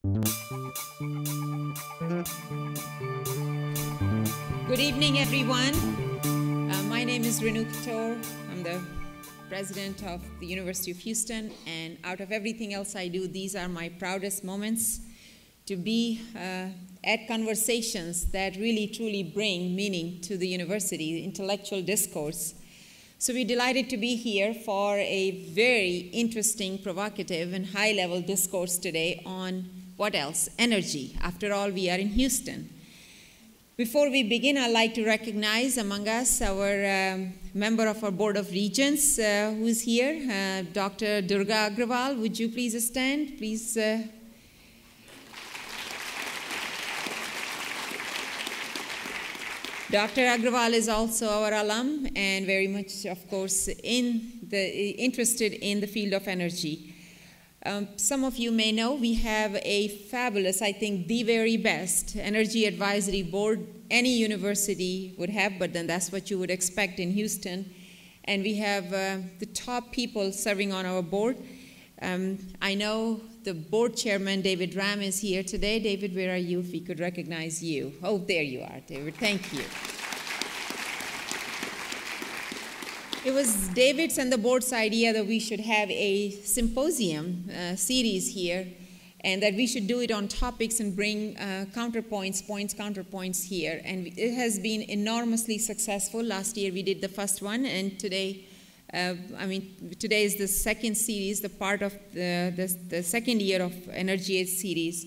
Good evening, everyone. My name is Renu Kator. I'm the president of the University of Houston, and out of everything else I do, these are my proudest moments to be at conversations that really, truly bring meaning to the university, intellectual discourse. So we're delighted to be here for a very interesting, provocative, and high-level discourse today on what else? Energy. After all, we are in Houston. Before we begin, I'd like to recognize among us our member of our Board of Regents who's here, Dr. Durga Agrawal. Would you please stand? Please. Dr. Agrawal is also our alum and very much, of course, interested in the field of energy. Some of you may know we have a fabulous, I think, the very best energy advisory board any university would have, but then that's what you would expect in Houston. And we have the top people serving on our board. I know the board chairman, David Ram, is here today. David, where are you? If we could recognize you. Oh, there you are, David. Thank you. It was David's and the board's idea that we should have a symposium series here, and that we should do it on topics and bring counterpoints here. And it has been enormously successful. Last year we did the first one, and today, today is the second series, the part of the second year of Energy series.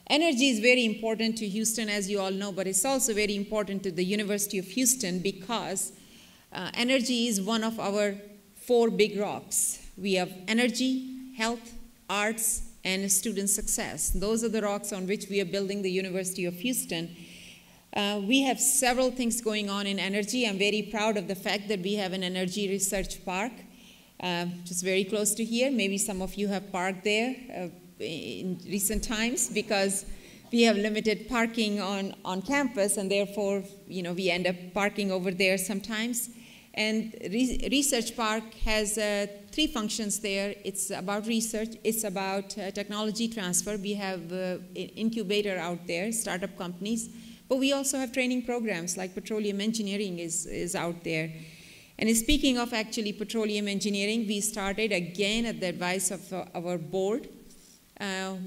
Energy is very important to Houston, as you all know, but it's also very important to the University of Houston because energy is one of our 4 big rocks. We have energy, health, arts, and student success. Those are the rocks on which we are building the University of Houston. We have several things going on in energy. I'm very proud of the fact that we have an energy research park just very close to here. Maybe some of you have parked there in recent times because we have limited parking on campus, and therefore, we end up parking over there sometimes. And Research Park has 3 functions there. It's about research, it's about technology transfer. We have an incubator out there, startup companies, but we also have training programs like petroleum engineering is out there. And speaking of actually petroleum engineering, we started again at the advice of our board.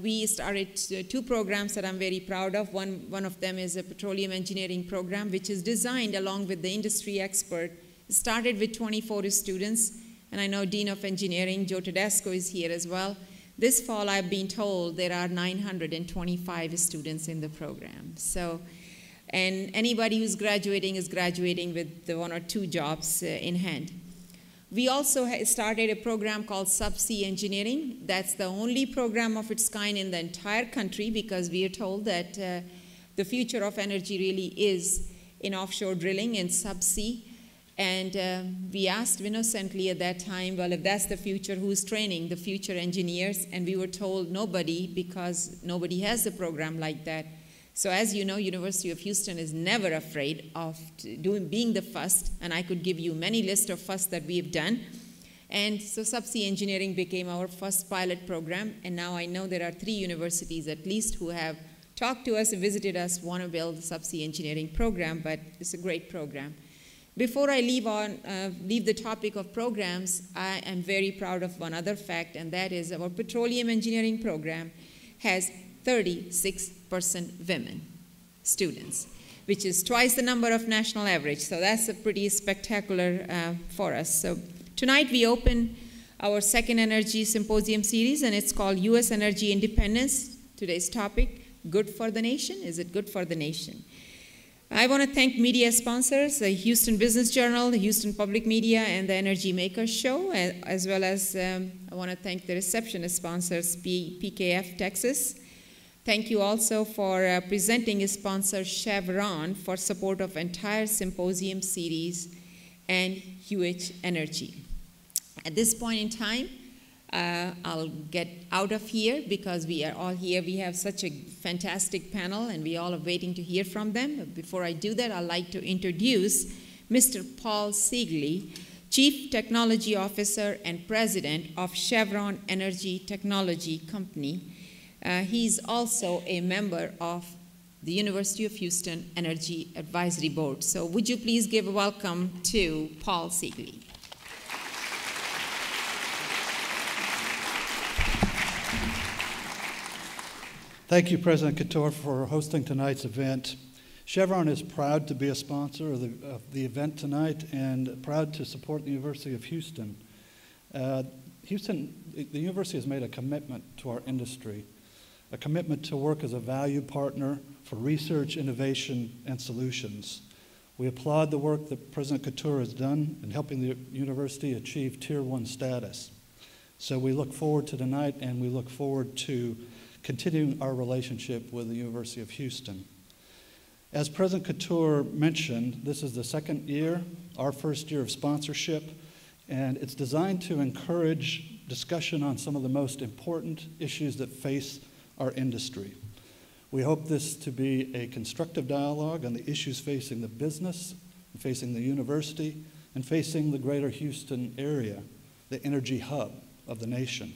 We started 2 programs that I'm very proud of. One of them is a petroleum engineering program, which is designed along with the industry expert. It started with 24 students, and I know Dean of Engineering, Joe Tedesco, is here as well. This fall, I've been told there are 925 students in the program. So, and anybody who's graduating is graduating with 1 or 2 jobs in hand. We also started a program called Subsea Engineering. That's the only program of its kind in the entire country because we are told that the future of energy really is in offshore drilling and subsea. And we asked innocently at that time, well, if that's the future, who's training the future engineers? And we were told nobody, because nobody has a program like that. So as you know, University of Houston is never afraid of being the first, and I could give you many lists of firsts that we've done. And so Subsea Engineering became our first pilot program, and now I know there are 3 universities at least who have talked to us and visited us, want to build the Subsea Engineering program, but it's a great program. Before I leave the topic of programs, I am very proud of one other fact, and that is our petroleum engineering program has 36% women students, which is twice the number of national average. So that's a pretty spectacular for us. So tonight we open our second energy symposium series, and it's called U.S. Energy Independence. Today's topic, good for the nation? Is it good for the nation? I want to thank media sponsors, the Houston Business Journal, the Houston Public Media, and the Energy Makers Show, as well as I want to thank the receptionist sponsors, PKF Texas. Thank you also for presenting sponsor Chevron for support of entire symposium series and UH Energy. At this point in time, I'll get out of here because we are all here. We have such a fantastic panel and we all are waiting to hear from them. But before I do that, I'd like to introduce Mr. Paul Siegley, Chief Technology Officer and President of Chevron Energy Technology Company. He's also a member of the University of Houston Energy Advisory Board. So would you please give a welcome to Paul Siegle. Thank you, President Couture, for hosting tonight's event. Chevron is proud to be a sponsor of the event tonight and proud to support the University of Houston. The university has made a commitment to our industry, a commitment to work as a value partner for research, innovation, and solutions. We applaud the work that President Couture has done in helping the university achieve Tier 1 status. So we look forward to tonight, and we look forward to continuing our relationship with the University of Houston. As President Couture mentioned, this is the second year, our first year of sponsorship, and it's designed to encourage discussion on some of the most important issues that face our industry. We hope this to be a constructive dialogue on the issues facing the business, facing the university, and facing the greater Houston area, the energy hub of the nation.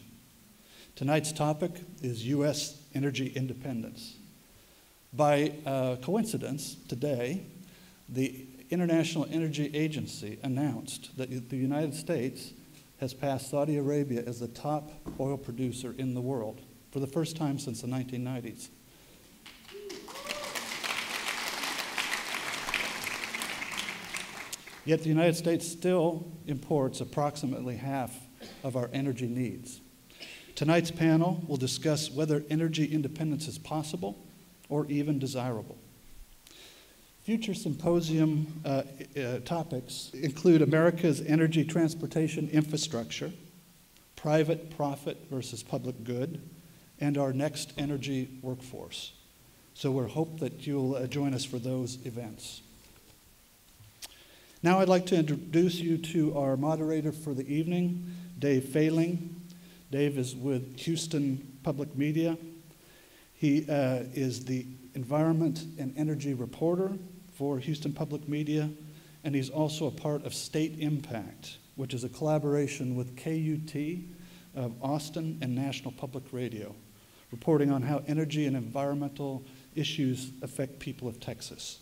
Tonight's topic is U.S. energy independence. By coincidence, today, the International Energy Agency announced that the United States has passed Saudi Arabia as the top oil producer in the world for the first time since the 1990s. Yet the United States still imports approximately half of our energy needs. Tonight's panel will discuss whether energy independence is possible or even desirable. Future symposium topics include America's energy transportation infrastructure, private profit versus public good, and our next energy workforce. So we hope that you'll join us for those events. Now I'd like to introduce you to our moderator for the evening, Dave Fehling. Dave is with Houston Public Media. He is the environment and energy reporter for Houston Public Media, and he's also a part of State Impact, which is a collaboration with KUT of Austin and National Public Radio, reporting on how energy and environmental issues affect people of Texas.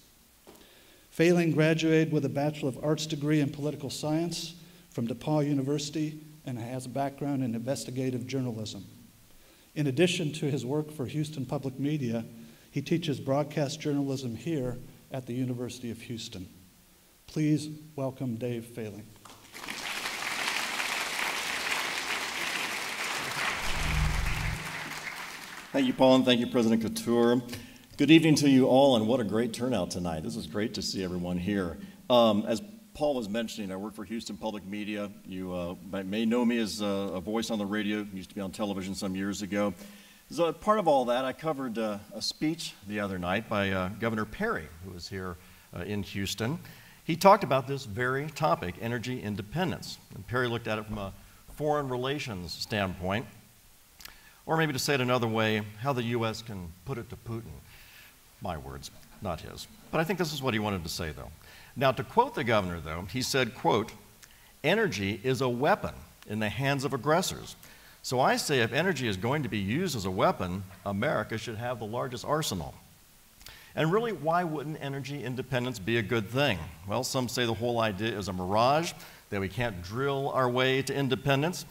Fehling graduated with a Bachelor of Arts degree in political science from DePaul University and has a background in investigative journalism. In addition to his work for Houston Public Media, he teaches broadcast journalism here at the University of Houston. Please welcome Dave Fehling. Thank you, Paul, and thank you, President Couture. Good evening to you all, and what a great turnout tonight. This is great to see everyone here. As Paul was mentioning, I work for Houston Public Media. You may know me as a voice on the radio. Used to be on television some years ago. So part of all that, I covered a speech the other night by Governor Perry, who was here in Houston. He talked about this very topic, energy independence. And Perry looked at it from a foreign relations standpoint, or maybe to say it another way, how the U.S. can put it to Putin. My words, not his. But I think this is what he wanted to say, though. Now, to quote the governor, though, he said, quote, "Energy is a weapon in the hands of aggressors. So I say if energy is going to be used as a weapon, America should have the largest arsenal." And really, why wouldn't energy independence be a good thing? Well, some say the whole idea is a mirage, that we can't drill our way to independence,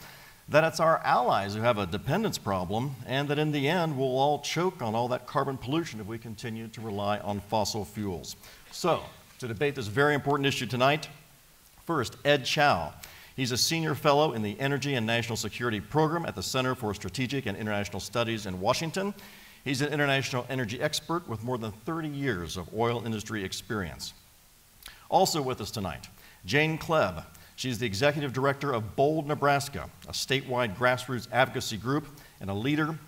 that it's our allies who have a dependence problem, and that in the end, we'll all choke on all that carbon pollution if we continue to rely on fossil fuels. So, to debate this very important issue tonight, first, Ed Chow. He's a senior fellow in the Energy and National Security Program at the Center for Strategic and International Studies in Washington. He's an international energy expert with more than 30 years of oil industry experience. Also with us tonight, Jane Kleeb. She's the executive director of Bold, Nebraska, a statewide grassroots advocacy group and a leader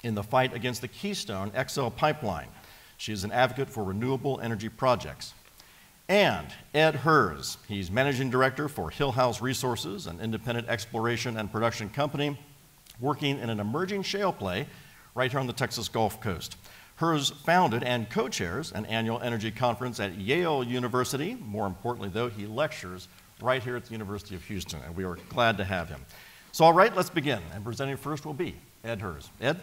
in the fight against the Keystone XL pipeline. She is an advocate for renewable energy projects. And Ed Hers, he's managing director for Hillhouse Resources, an independent exploration and production company working in an emerging shale play right here on the Texas Gulf Coast. Hers founded and co-chairs an annual energy conference at Yale University. More importantly, though, he lectures right here at the University of Houston, and we are glad to have him. So, all right, let's begin. And presenting first will be Ed Hers. Ed?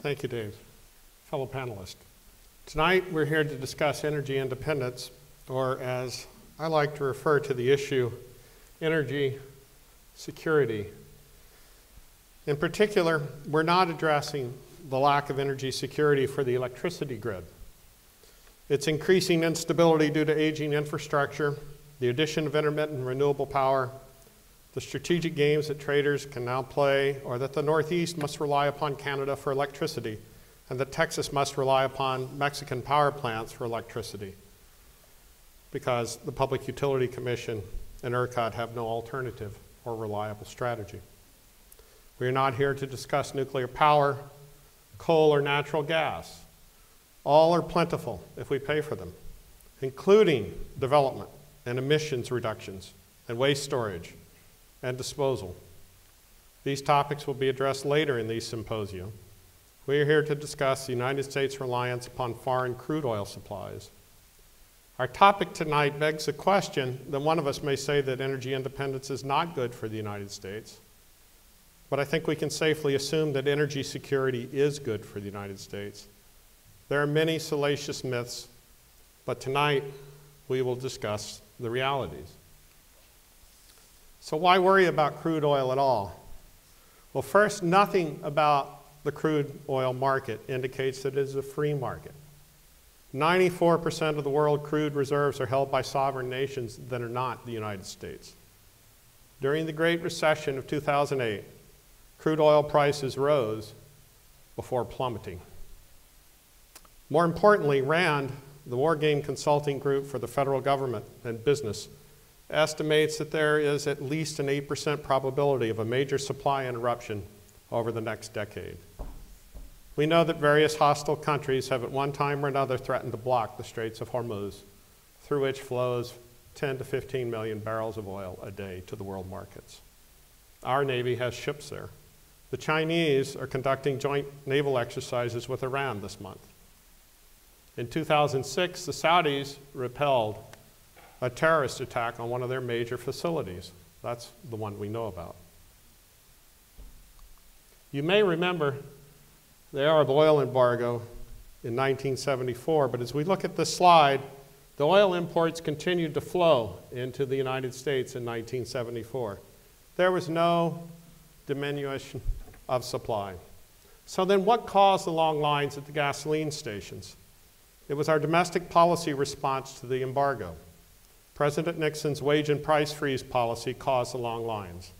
Thank you, Dave. Fellow panelists. Tonight, we're here to discuss energy independence, or as I like to refer to the issue, energy security. In particular, we're not addressing the lack of energy security for the electricity grid. It's increasing instability due to aging infrastructure, the addition of intermittent renewable power, the strategic games that traders can now play, or that the Northeast must rely upon Canada for electricity, and that Texas must rely upon Mexican power plants for electricity, because the Public Utility Commission and ERCOT have no alternative or reliable strategy. We are not here to discuss nuclear power, coal, or natural gas. All are plentiful if we pay for them, including development and emissions reductions and waste storage and disposal. These topics will be addressed later in these symposia. We are here to discuss the United States' reliance upon foreign crude oil supplies. Our topic tonight begs the question that one of us may say that energy independence is not good for the United States, but I think we can safely assume that energy security is good for the United States. There are many salacious myths, but tonight we will discuss the realities. So why worry about crude oil at all? Well, first, nothing about the crude oil market indicates that it is a free market. 94% of the world crude reserves are held by sovereign nations that are not the United States. During the Great Recession of 2008, crude oil prices rose before plummeting. More importantly, RAND, the War Game Consulting Group for the federal government and business, estimates that there is at least an 8% probability of a major supply interruption over the next decade. We know that various hostile countries have at one time or another threatened to block the Straits of Hormuz, through which flows 10 to 15 million barrels of oil a day to the world markets. Our Navy has ships there. The Chinese are conducting joint naval exercises with Iran this month. In 2006, the Saudis repelled a terrorist attack on one of their major facilities. That's the one we know about. You may remember the Arab oil embargo in 1974, but as we look at this slide, the oil imports continued to flow into the United States in 1974. There was no diminution of supply. So then what caused the long lines at the gasoline stations? It was our domestic policy response to the embargo. President Nixon's wage and price freeze policy caused the long lines.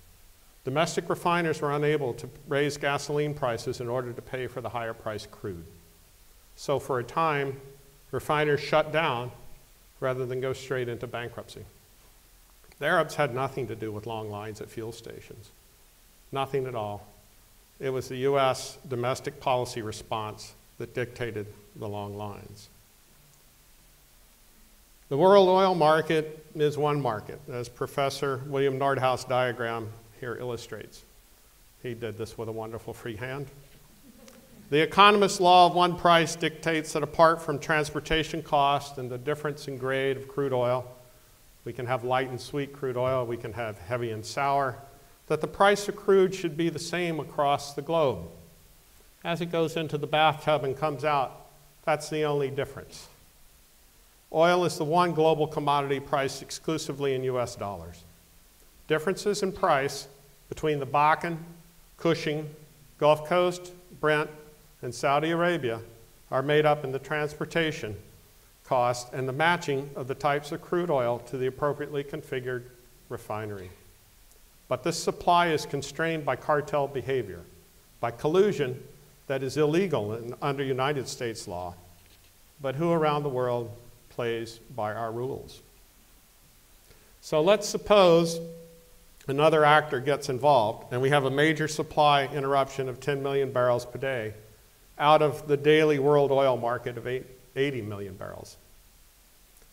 Domestic refiners were unable to raise gasoline prices in order to pay for the higher priced crude. So for a time, refiners shut down rather than go straight into bankruptcy. The Arabs had nothing to do with long lines at fuel stations. Nothing at all. It was the US domestic policy response that dictated the long lines. The world oil market is one market, as Professor William Nordhaus' diagram here illustrates. He did this with a wonderful free hand. The economist's law of one price dictates that apart from transportation cost and the difference in grade of crude oil, we can have light and sweet crude oil, we can have heavy and sour, that the price of crude should be the same across the globe. As it goes into the bathtub and comes out, that's the only difference. Oil is the one global commodity priced exclusively in US dollars. Differences in price between the Bakken, Cushing, Gulf Coast, Brent, and Saudi Arabia are made up in the transportation cost and the matching of the types of crude oil to the appropriately configured refinery. But this supply is constrained by cartel behavior, by collusion that is illegal under United States law, but who around the world plays by our rules. So let's suppose another actor gets involved and we have a major supply interruption of 10 million barrels per day out of the daily world oil market of 80 million barrels.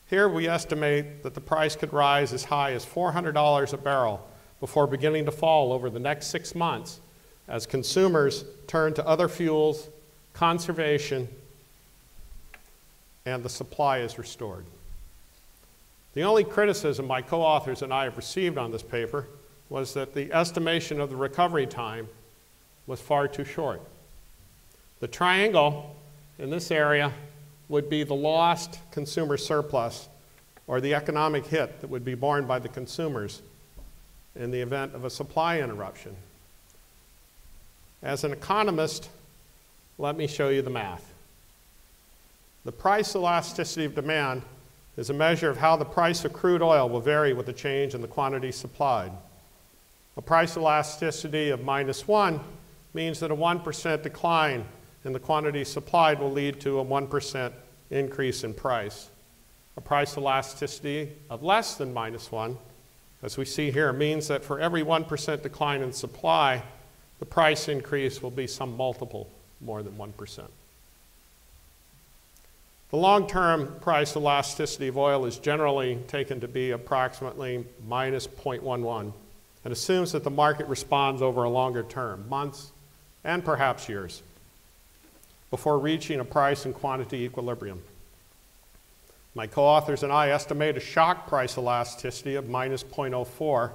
Here we estimate that the price could rise as high as $400 a barrel before beginning to fall over the next 6 months as consumers turn to other fuels, conservation, and the supply is restored. The only criticism my co-authors and I have received on this paper was that the estimation of the recovery time was far too short. The triangle in this area would be the lost consumer surplus, or the economic hit that would be borne by the consumers in the event of a supply interruption. As an economist, let me show you the math. The price elasticity of demand is a measure of how the price of crude oil will vary with the change in the quantity supplied. A price elasticity of -1 means that a 1% decline in the quantity supplied will lead to a 1% increase in price. A price elasticity of less than -1, as we see here, means that for every 1% decline in supply, the price increase will be some multiple more than 1%. The long-term price elasticity of oil is generally taken to be approximately -0.11 and assumes that the market responds over a longer term, months and perhaps years, before reaching a price and quantity equilibrium. My co-authors and I estimate a shock price elasticity of -0.04,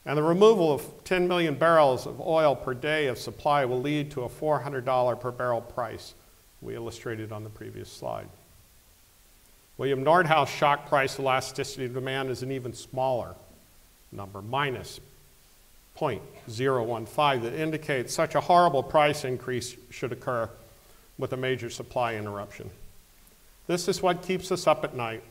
and the removal of 10 million barrels of oil per day of supply will lead to a $400 per barrel price we illustrated on the previous slide. William Nordhaus' shock price elasticity of demand is an even smaller number, -0.015, that indicates such a horrible price increase should occur with a major supply interruption. This is what keeps us up at night.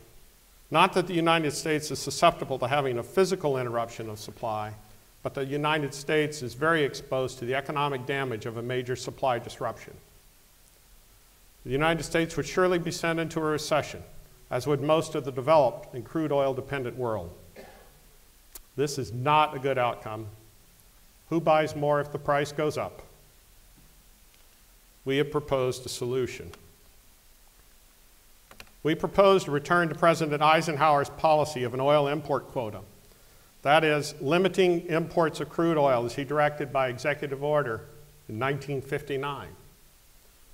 Not that the United States is susceptible to having a physical interruption of supply, but the United States is very exposed to the economic damage of a major supply disruption. The United States would surely be sent into a recession, as would most of the developed and crude oil dependent world. This is not a good outcome. Who buys more if the price goes up? We have proposed a solution. We proposed a return to President Eisenhower's policy of an oil import quota. That is, limiting imports of crude oil as he directed by executive order in 1959.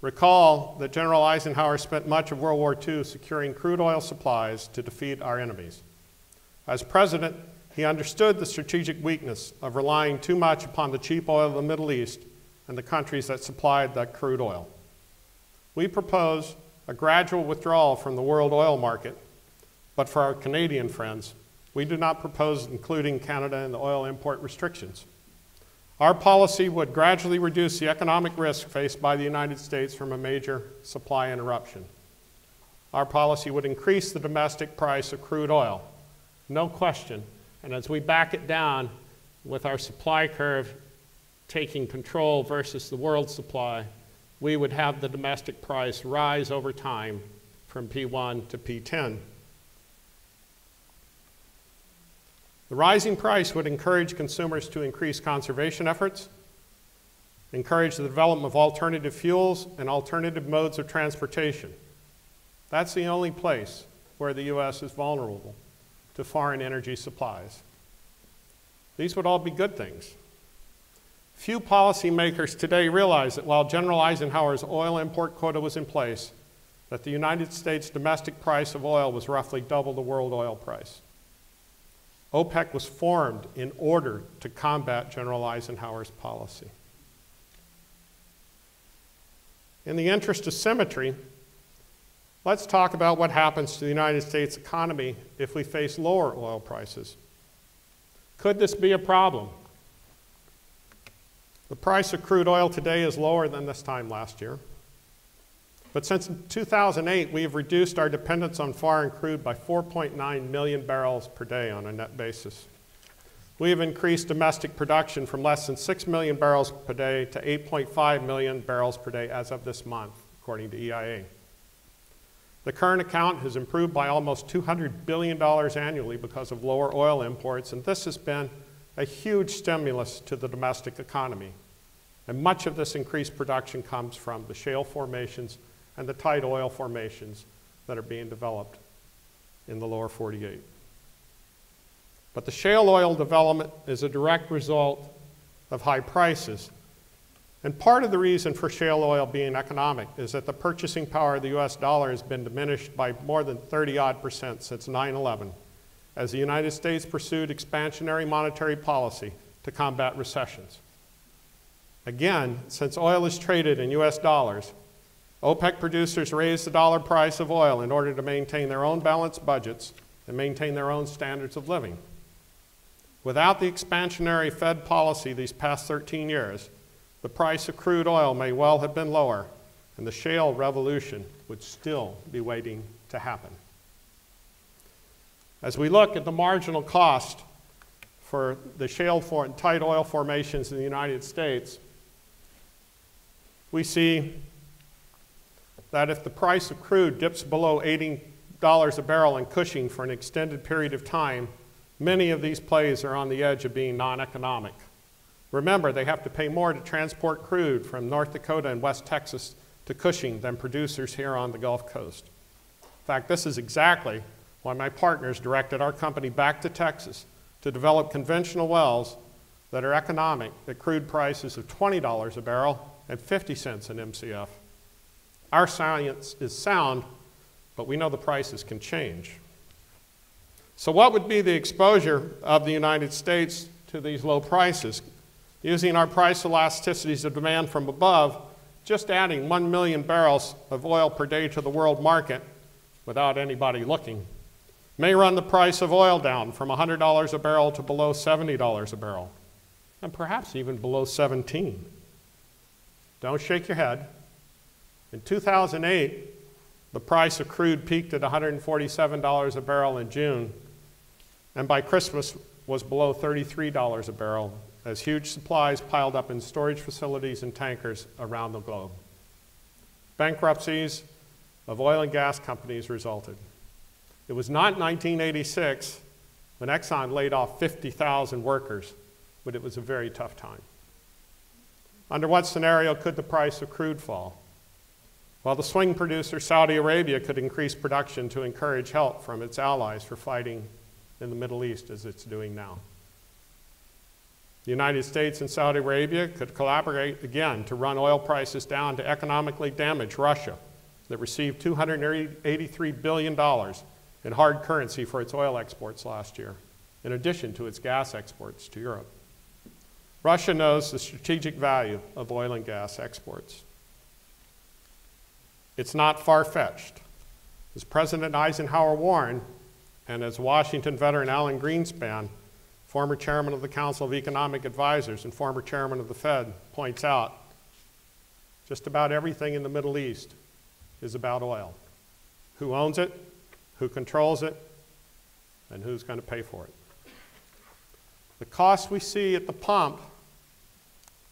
Recall that General Eisenhower spent much of World War II securing crude oil supplies to defeat our enemies. As president, he understood the strategic weakness of relying too much upon the cheap oil of the Middle East and the countries that supplied that crude oil. We propose a gradual withdrawal from the world oil market, but for our Canadian friends, we do not propose including Canada in the oil import restrictions. Our policy would gradually reduce the economic risk faced by the United States from a major supply interruption. Our policy would increase the domestic price of crude oil, no question, and as we back it down with our supply curve taking control versus the world supply, we would have the domestic price rise over time from P1 to P10. The rising price would encourage consumers to increase conservation efforts, encourage the development of alternative fuels and alternative modes of transportation. That's the only place where the U.S. is vulnerable to foreign energy supplies. These would all be good things. Few policymakers today realize that while General Eisenhower's oil import quota was in place, that the United States domestic price of oil was roughly double the world oil price. OPEC was formed in order to combat General Eisenhower's policy. In the interest of symmetry, let's talk about what happens to the United States economy if we face lower oil prices. Could this be a problem? The price of crude oil today is lower than this time last year. But since 2008, we have reduced our dependence on foreign crude by 4.9 million barrels per day on a net basis. We have increased domestic production from less than 6 million barrels per day to 8.5 million barrels per day as of this month, according to EIA. The current account has improved by almost $200 billion annually because of lower oil imports, and this has been a huge stimulus to the domestic economy. And much of this increased production comes from the shale formations and the tight oil formations that are being developed in the lower 48. But the shale oil development is a direct result of high prices. And part of the reason for shale oil being economic is that the purchasing power of the US dollar has been diminished by more than 30% since 9/11, as the United States pursued expansionary monetary policy to combat recessions. Again, since oil is traded in US dollars, OPEC producers raise the dollar price of oil in order to maintain their own balanced budgets and maintain their own standards of living. Without the expansionary Fed policy these past 13 years, the price of crude oil may well have been lower, and the shale revolution would still be waiting to happen. As we look at the marginal cost for the shale and tight oil formations in the United States, we see that if the price of crude dips below $80 a barrel in Cushing for an extended period of time, many of these plays are on the edge of being non-economic. Remember, they have to pay more to transport crude from North Dakota and West Texas to Cushing than producers here on the Gulf Coast. In fact, this is exactly why my partners directed our company back to Texas to develop conventional wells that are economic at crude prices of $20 a barrel and 50 cents an MCF. Our science is sound, but we know the prices can change. So what would be the exposure of the United States to these low prices? Using our price elasticities of demand from above, just adding 1 million barrels of oil per day to the world market without anybody looking may run the price of oil down from $100 a barrel to below $70 a barrel, and perhaps even below $17. Don't shake your head. In 2008, the price of crude peaked at $147 a barrel in June, and by Christmas was below $33 a barrel as huge supplies piled up in storage facilities and tankers around the globe. Bankruptcies of oil and gas companies resulted. It was not 1986 when Exxon laid off 50,000 workers, but it was a very tough time. Under what scenario could the price of crude fall? Well, the swing producer Saudi Arabia could increase production to encourage help from its allies for fighting in the Middle East as it's doing now. The United States and Saudi Arabia could collaborate again to run oil prices down to economically damage Russia that received $283 billion in hard currency for its oil exports last year, in addition to its gas exports to Europe. Russia knows the strategic value of oil and gas exports. It's not far-fetched. As President Eisenhower warned, and as Washington veteran Alan Greenspan, former chairman of the Council of Economic Advisors and former chairman of the Fed, points out, just about everything in the Middle East is about oil. Who owns it, who controls it, and who's going to pay for it. The costs we see at the pump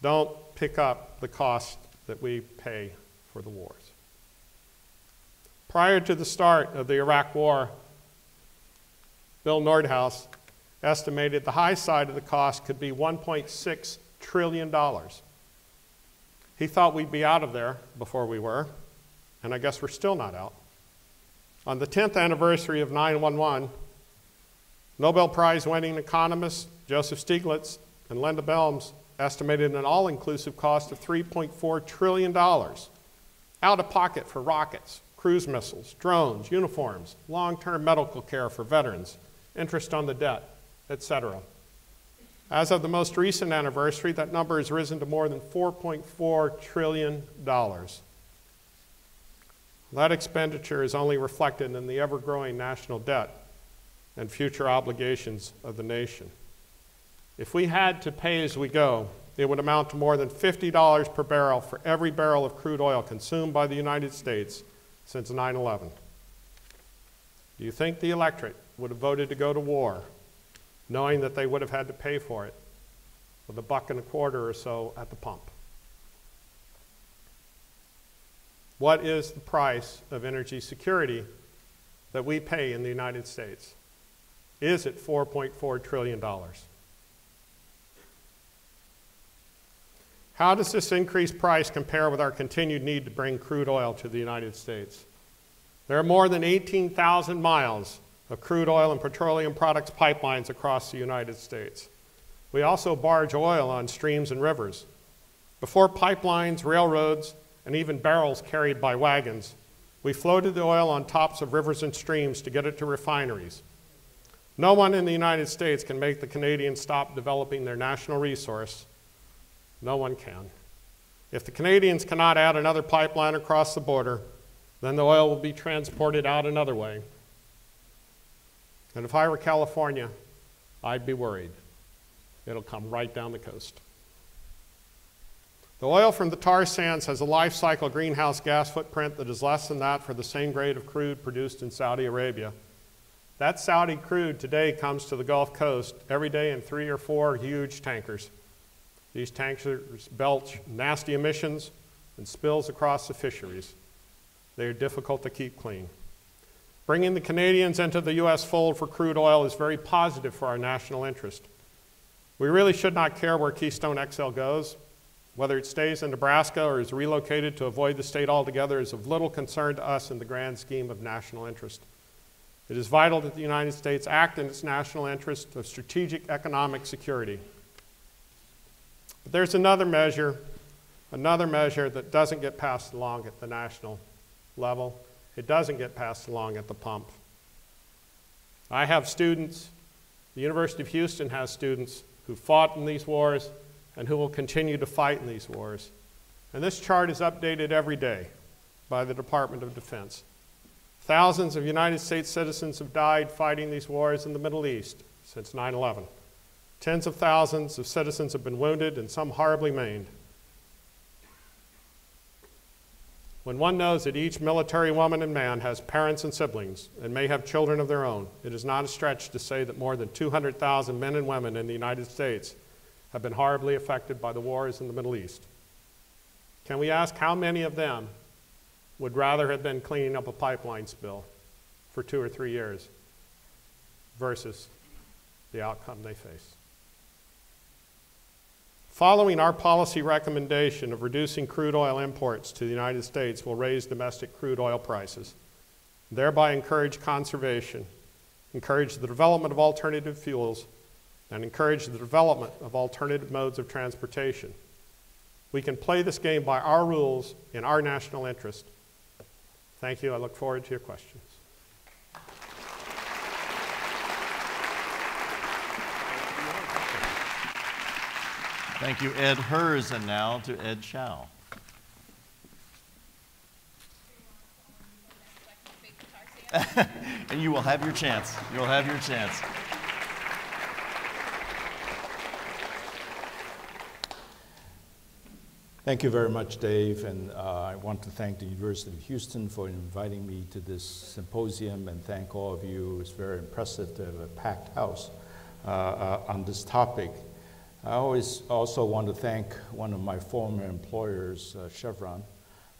don't pick up the cost that we pay for the wars. Prior to the start of the Iraq War, Bill Nordhaus estimated the high side of the cost could be $1.6 trillion. He thought we'd be out of there before we were, and I guess we're still not out. On the 10th anniversary of 9/11, Nobel Prize winning economists Joseph Stiglitz and Linda Belms estimated an all-inclusive cost of $3.4 trillion, out of pocket for rockets, cruise missiles, drones, uniforms, long-term medical care for veterans, interest on the debt, etc. As of the most recent anniversary, that number has risen to more than $4.4 trillion. That expenditure is only reflected in the ever-growing national debt and future obligations of the nation. If we had to pay as we go, it would amount to more than $50 per barrel for every barrel of crude oil consumed by the United States since 9/11. Do you think the electorate would have voted to go to war, knowing that they would have had to pay for it with $1.25 or so at the pump? What is the price of energy security that we pay in the United States? Is it $4.4 trillion? How does this increased price compare with our continued need to bring crude oil to the United States? There are more than 18,000 miles of crude oil and petroleum products pipelines across the United States. We also barge oil on streams and rivers. Before pipelines, railroads, and even barrels carried by wagons, we floated the oil on tops of rivers and streams to get it to refineries. No one in the United States can make the Canadians stop developing their national resource. No one can. If the Canadians cannot add another pipeline across the border, then the oil will be transported out another way. And if I were California, I'd be worried. It'll come right down the coast. The oil from the tar sands has a life cycle greenhouse gas footprint that is less than that for the same grade of crude produced in Saudi Arabia. That Saudi crude today comes to the Gulf Coast every day in 3 or 4 huge tankers. These tankers belch nasty emissions and spills across the fisheries. They are difficult to keep clean. Bringing the Canadians into the U.S. fold for crude oil is very positive for our national interest. We really should not care where Keystone XL goes. Whether it stays in Nebraska or is relocated to avoid the state altogether is of little concern to us in the grand scheme of national interest. It is vital that the United States act in its national interest of strategic economic security. But there's another measure that doesn't get passed along at the national level. It doesn't get passed along at the pump. I have students, the University of Houston has students who fought in these wars and who will continue to fight in these wars. And this chart is updated every day by the Department of Defense. Thousands of United States citizens have died fighting these wars in the Middle East since 9/11. Tens of thousands of citizens have been wounded and some horribly maimed. When one knows that each military woman and man has parents and siblings and may have children of their own, it is not a stretch to say that more than 200,000 men and women in the United States have been horribly affected by the wars in the Middle East. Can we ask how many of them would rather have been cleaning up a pipeline spill for 2 or 3 years versus the outcome they face? Following our policy recommendation of reducing crude oil imports to the United States will raise domestic crude oil prices, thereby encourage conservation, encourage the development of alternative fuels, and encourage the development of alternative modes of transportation. We can play this game by our rules in our national interest. Thank you. I look forward to your questions. Thank you, Ed Hers, and now to Ed Chow. And you will have your chance. You'll have your chance. Thank you very much, Dave, and I want to thank the University of Houston for inviting me to this symposium, and thank all of you. It's very impressive to have a packed house on this topic. I always also want to thank one of my former employers, Chevron,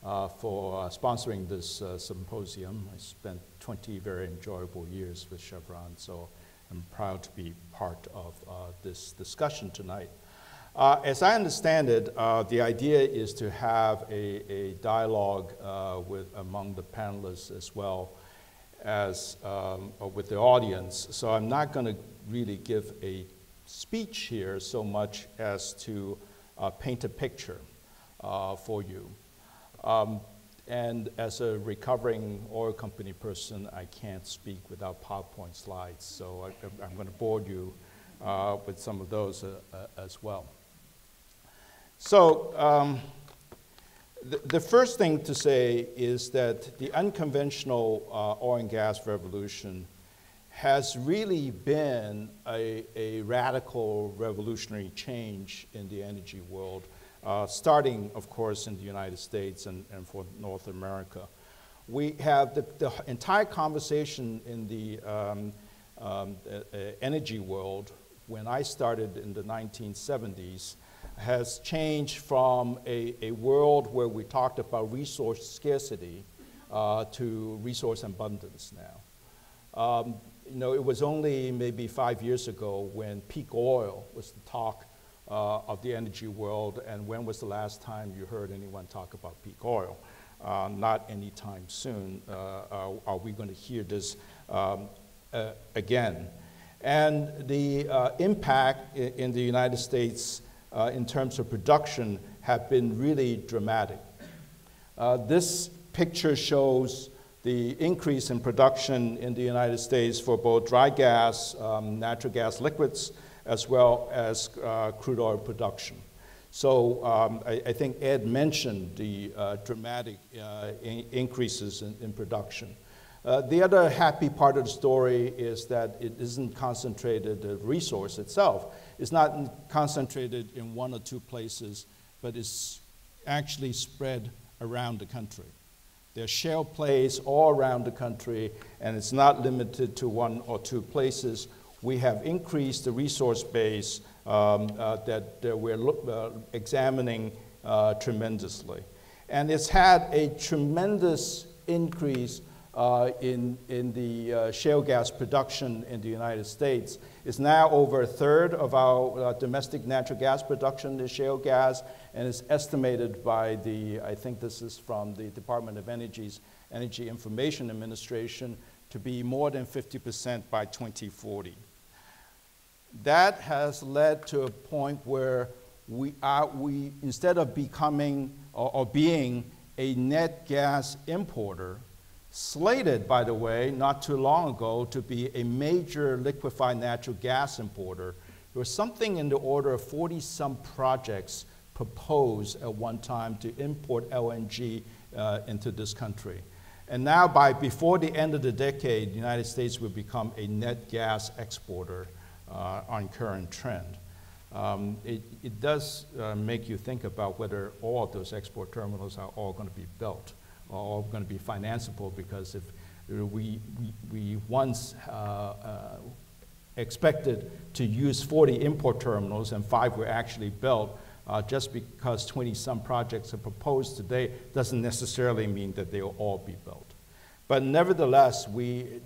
for sponsoring this symposium. I spent 20 very enjoyable years with Chevron, so I'm proud to be part of this discussion tonight. As I understand it, the idea is to have a dialogue among the panelists as well as with the audience. So I'm not going to really give a speech here so much as to paint a picture for you. And as a recovering oil company person, I can't speak without PowerPoint slides, so I'm going to bore you with some of those as well. So the first thing to say is that the unconventional oil and gas revolution has really been a radical revolutionary change in the energy world, starting, of course, in the United States and for North America. We have the entire conversation in the energy world, when I started in the 1970s, has changed from a world where we talked about resource scarcity to resource abundance now. You know, it was only maybe 5 years ago when peak oil was the talk of the energy world, and when was the last time you heard anyone talk about peak oil? Not anytime soon are we going to hear this again. And the impact in the United States in terms of production have been really dramatic. This picture shows the increase in production in the United States for both dry gas, natural gas liquids, as well as crude oil production. So I think Ed mentioned the dramatic increases in production. The other happy part of the story is that it isn't concentrated, the resource itself is not concentrated in one or two places, but is actually spread around the country. There are shale plays all around the country, and it's not limited to one or two places. We have increased the resource base that we're examining tremendously. And it's had a tremendous increase in the shale gas production in the United States. It's now over a third of our domestic natural gas production is shale gas, and it's estimated by I think this is from the Department of Energy's Energy Information Administration, to be more than 50% by 2040. That has led to a point where we instead of becoming or being a net gas importer, slated, by the way, not too long ago to be a major liquefied natural gas importer. There was something in the order of 40-some projects proposed at one time to import LNG into this country. And now, before the end of the decade, the United States will become a net gas exporter on current trend. It does make you think about whether all of those export terminals are all going to be built, or all going to be financeable, because if we once expected to use 40 import terminals and 5 were actually built, just because 20-some projects are proposed today doesn't necessarily mean that they will all be built. But nevertheless,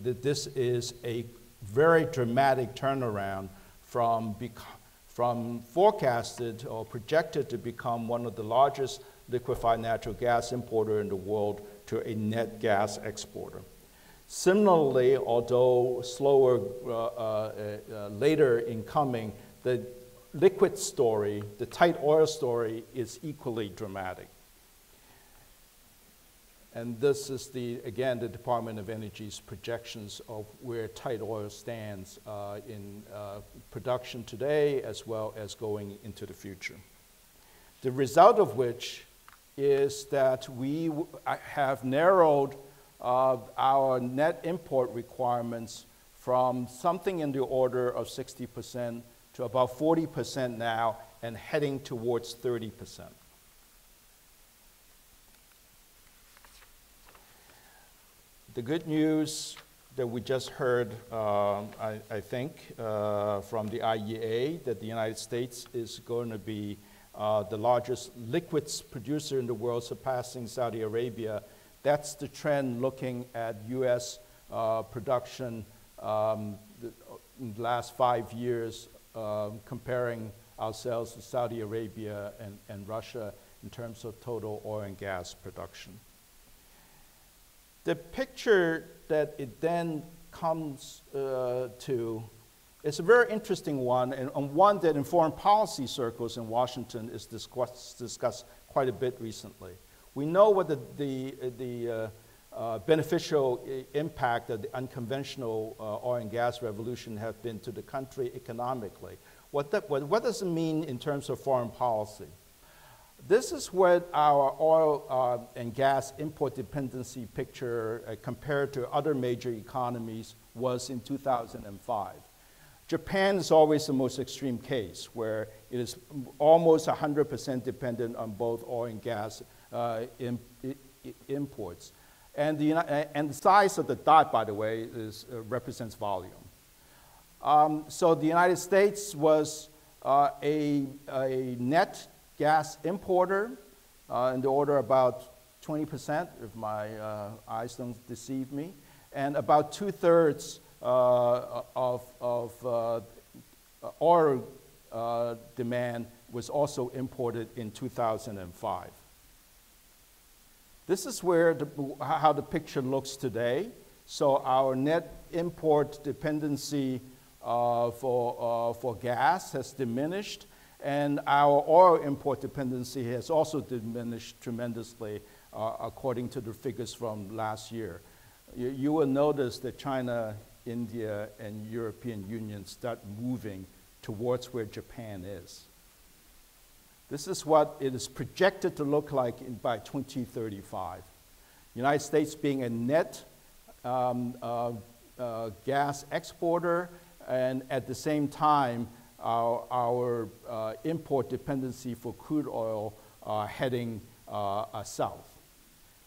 this is a very dramatic turnaround from forecasted or projected to become one of the largest liquefied natural gas importer in the world to a net gas exporter. Similarly, although slower later in coming, the liquid story, the tight oil story, is equally dramatic. And this is again, the Department of Energy's projections of where tight oil stands in production today, as well as going into the future. The result of which is that we have narrowed our net import requirements from something in the order of 60% to about 40% now, and heading towards 30%. The good news that we just heard, I think, from the IEA, that the United States is going to be the largest liquids producer in the world, surpassing Saudi Arabia. That's the trend looking at US production in the last 5 years, comparing ourselves to Saudi Arabia and Russia in terms of total oil and gas production. The picture that it then comes to is a very interesting one, and one that in foreign policy circles in Washington is discussed quite a bit recently. We know what the beneficial impact of the unconventional oil and gas revolution have been to the country economically. What does it mean in terms of foreign policy? This is what our oil and gas import dependency picture compared to other major economies was in 2005. Japan is always the most extreme case, where it is almost 100% dependent on both oil and gas imports. And the size of the dot, by the way, represents volume. So the United States was a net gas importer in the order about 20%, if my eyes don't deceive me, and about 2/3 of oil demand was also imported in 2005. This is how the picture looks today. So our net import dependency for gas has diminished, and our oil import dependency has also diminished tremendously, according to the figures from last year. You will notice that China, India, and European Union start moving towards where Japan is. This is what it is projected to look like by 2035. United States being a net gas exporter, and at the same time, our import dependency for crude oil heading south.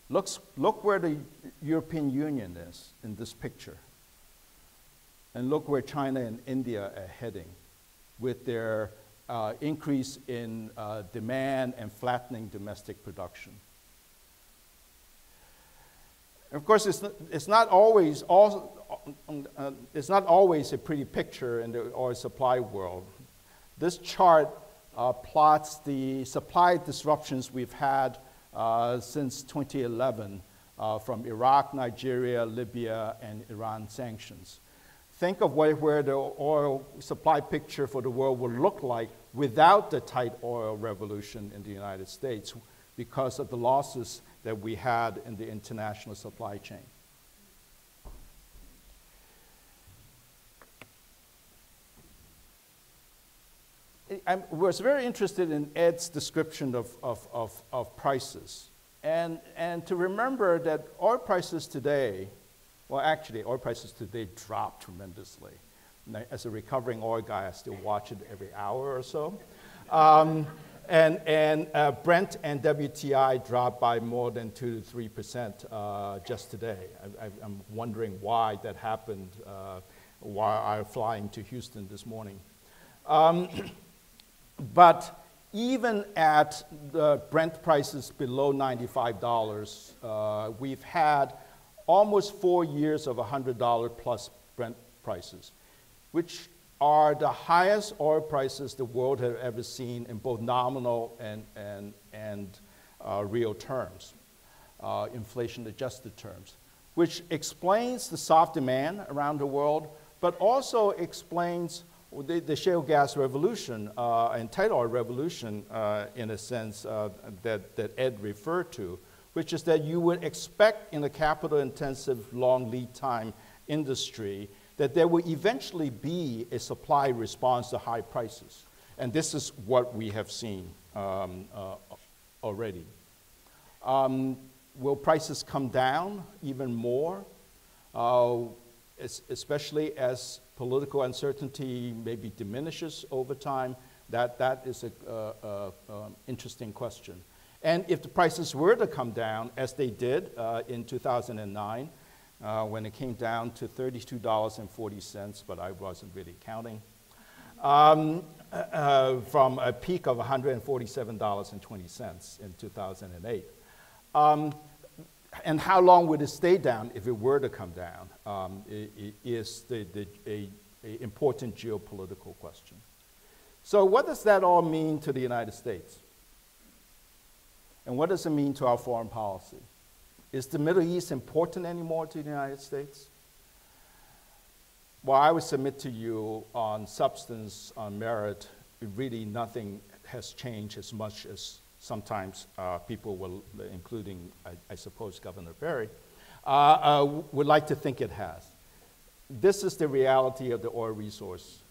Look where the European Union is in this picture. And look where China and India are heading with their increase in demand and flattening domestic production. And of course, it's not always a pretty picture in the oil supply world. This chart plots the supply disruptions we've had since 2011 from Iraq, Nigeria, Libya, and Iran sanctions. Think of where the oil supply picture for the world would look like without the tight oil revolution in the United States because of the losses that we had in the international supply chain. I was very interested in Ed's description of prices. And to remember that oil prices today, well, actually, oil prices today dropped tremendously. As a recovering oil guy, I still watch it every hour or so. And Brent and WTI dropped by more than 2 to 3% just today. I'm wondering why that happened while I'm flying to Houston this morning. But even at the Brent prices below $95, we've had almost 4 years of $100 plus Brent prices, which are the highest oil prices the world has ever seen in both nominal and real terms, inflation-adjusted terms, which explains the soft demand around the world, but also explains the shale gas revolution and tight oil revolution, in a sense, that Ed referred to, which is that you would expect in a capital-intensive, long lead time industry that there will eventually be a supply response to high prices. And this is what we have seen already. Will prices come down even more, especially as political uncertainty maybe diminishes over time? That is an interesting question. And if the prices were to come down, as they did in 2009, when it came down to $32.40, but I wasn't really counting, from a peak of $147.20 in 2008. And how long would it stay down if it were to come down is an important geopolitical question. So what does that all mean to the United States? And what does it mean to our foreign policy? Is the Middle East important anymore to the United States? Well, I would submit to you on substance, on merit, really nothing has changed as much as sometimes people will, including, I suppose, Governor Berry, would like to think it has. This is the reality of the oil resource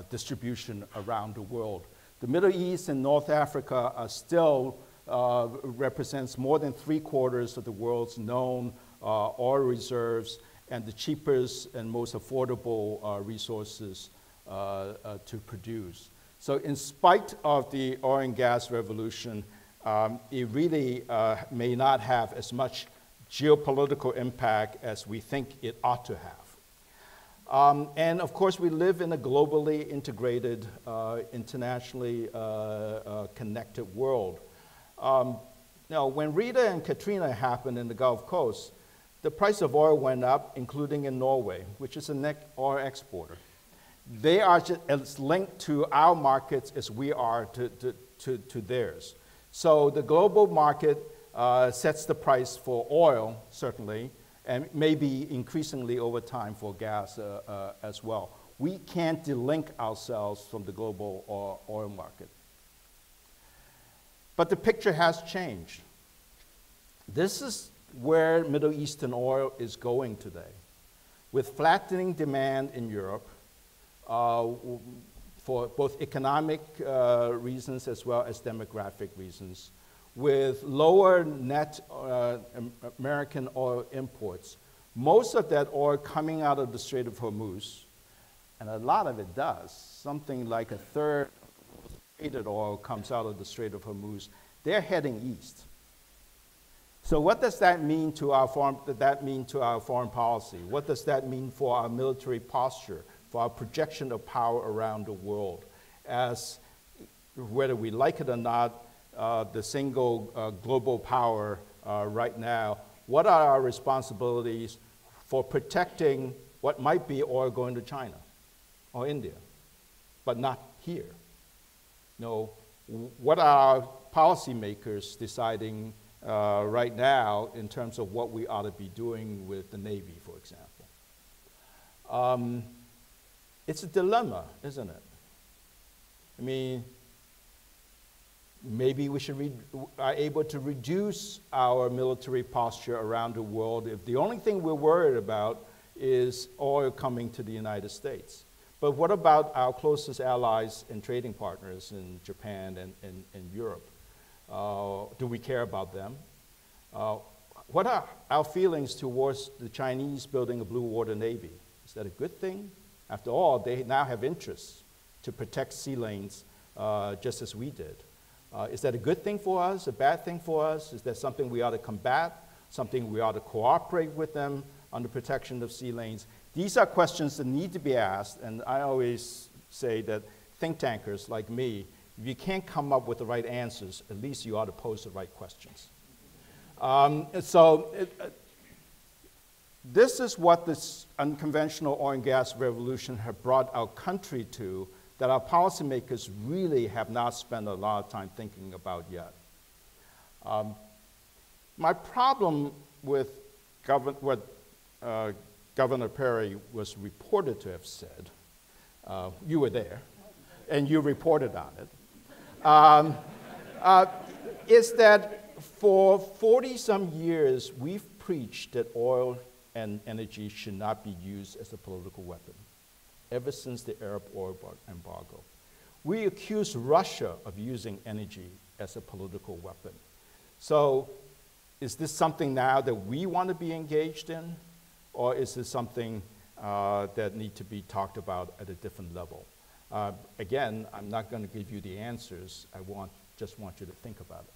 distribution around the world. The Middle East and North Africa are still represents more than 3/4 of the world's known oil reserves and the cheapest and most affordable resources to produce. So in spite of the oil and gas revolution, it really may not have as much geopolitical impact as we think it ought to have. And of course, we live in a globally integrated, internationally connected world. Now, when Rita and Katrina happened in the Gulf Coast, the price of oil went up, including in Norway, which is a net oil exporter. They are just as linked to our markets as we are to theirs. So the global market sets the price for oil, certainly, and maybe increasingly over time for gas as well. We can't delink ourselves from the global oil market. But the picture has changed. This is where Middle Eastern oil is going today. With flattening demand in Europe, for both economic reasons as well as demographic reasons, with lower net American oil imports, most of that oil coming out of the Strait of Hormuz, and a lot of it does, something like a third of traded oil comes out of the Strait of Hormuz, they're heading east. So what does that mean to our foreign policy? What does that mean for our military posture, for our projection of power around the world? As whether we like it or not, the single global power right now, what are our responsibilities for protecting what might be oil going to China or India, but not here? What are our policymakers deciding right now in terms of what we ought to be doing with the Navy, for example? It's a dilemma, isn't it? I mean, maybe we should are able to reduce our military posture around the world if the only thing we're worried about is oil coming to the United States. But what about our closest allies and trading partners in Japan and Europe? Do we care about them? What are our feelings towards the Chinese building a blue water navy? Is that a good thing? After all, they now have interests to protect sea lanes just as we did. Is that a good thing for us, a bad thing for us? Is that something we ought to combat, something we ought to cooperate with them on the protection of sea lanes? These are questions that need to be asked, and I always say that think tankers like me, if you can't come up with the right answers, at least you ought to pose the right questions. This is what this unconventional oil and gas revolution have brought our country to, that our policymakers really have not spent a lot of time thinking about yet. My problem with what Governor Perry was reported to have said, you were there, and you reported on it, is that for 40-some years, we've preached that oil and energy should not be used as a political weapon, ever since the Arab oil embargo. We accuse Russia of using energy as a political weapon. So is this something now that we want to be engaged in, or is this something that needs to be talked about at a different level? Again, I'm not going to give you the answers. I just want you to think about it.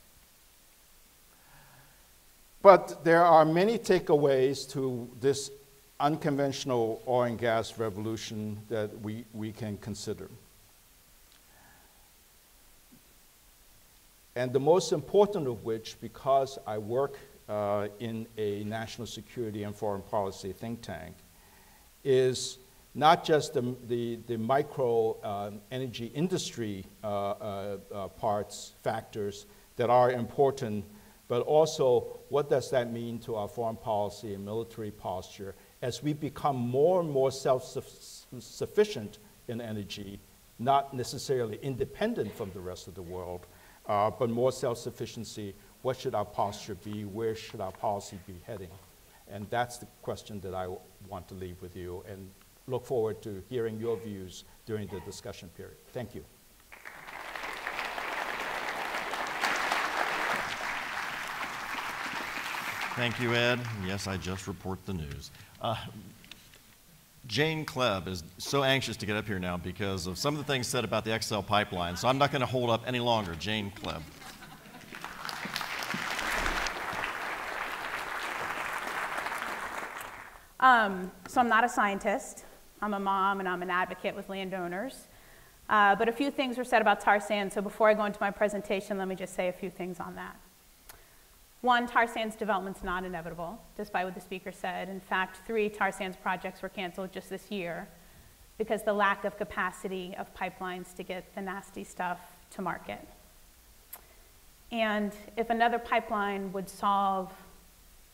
But there are many takeaways to this unconventional oil and gas revolution that we can consider. And the most important of which, because I work in a national security and foreign policy think tank, is not just the micro energy industry factors that are important, but also what does that mean to our foreign policy and military posture as we become more and more self-sufficient in energy, not necessarily independent from the rest of the world, but more self-sufficiency. What should our posture be? Where should our policy be heading? And that's the question that I want to leave with you, and look forward to hearing your views during the discussion period. Thank you. Thank you, Ed. Yes, I just report the news. Jane Kleeb is so anxious to get up here now because of some of the things said about the XL pipeline, so I'm not going to hold up any longer. Jane Kleeb. So I'm not a scientist. I'm a mom and I'm an advocate with landowners. But a few things were said about tar sand, so before I go into my presentation, let me just say a few things on that. One, tar sands development's not inevitable, despite what the speaker said. In fact, 3 tar sands projects were canceled just this year because the lack of capacity of pipelines to get the nasty stuff to market. And if another pipeline would solve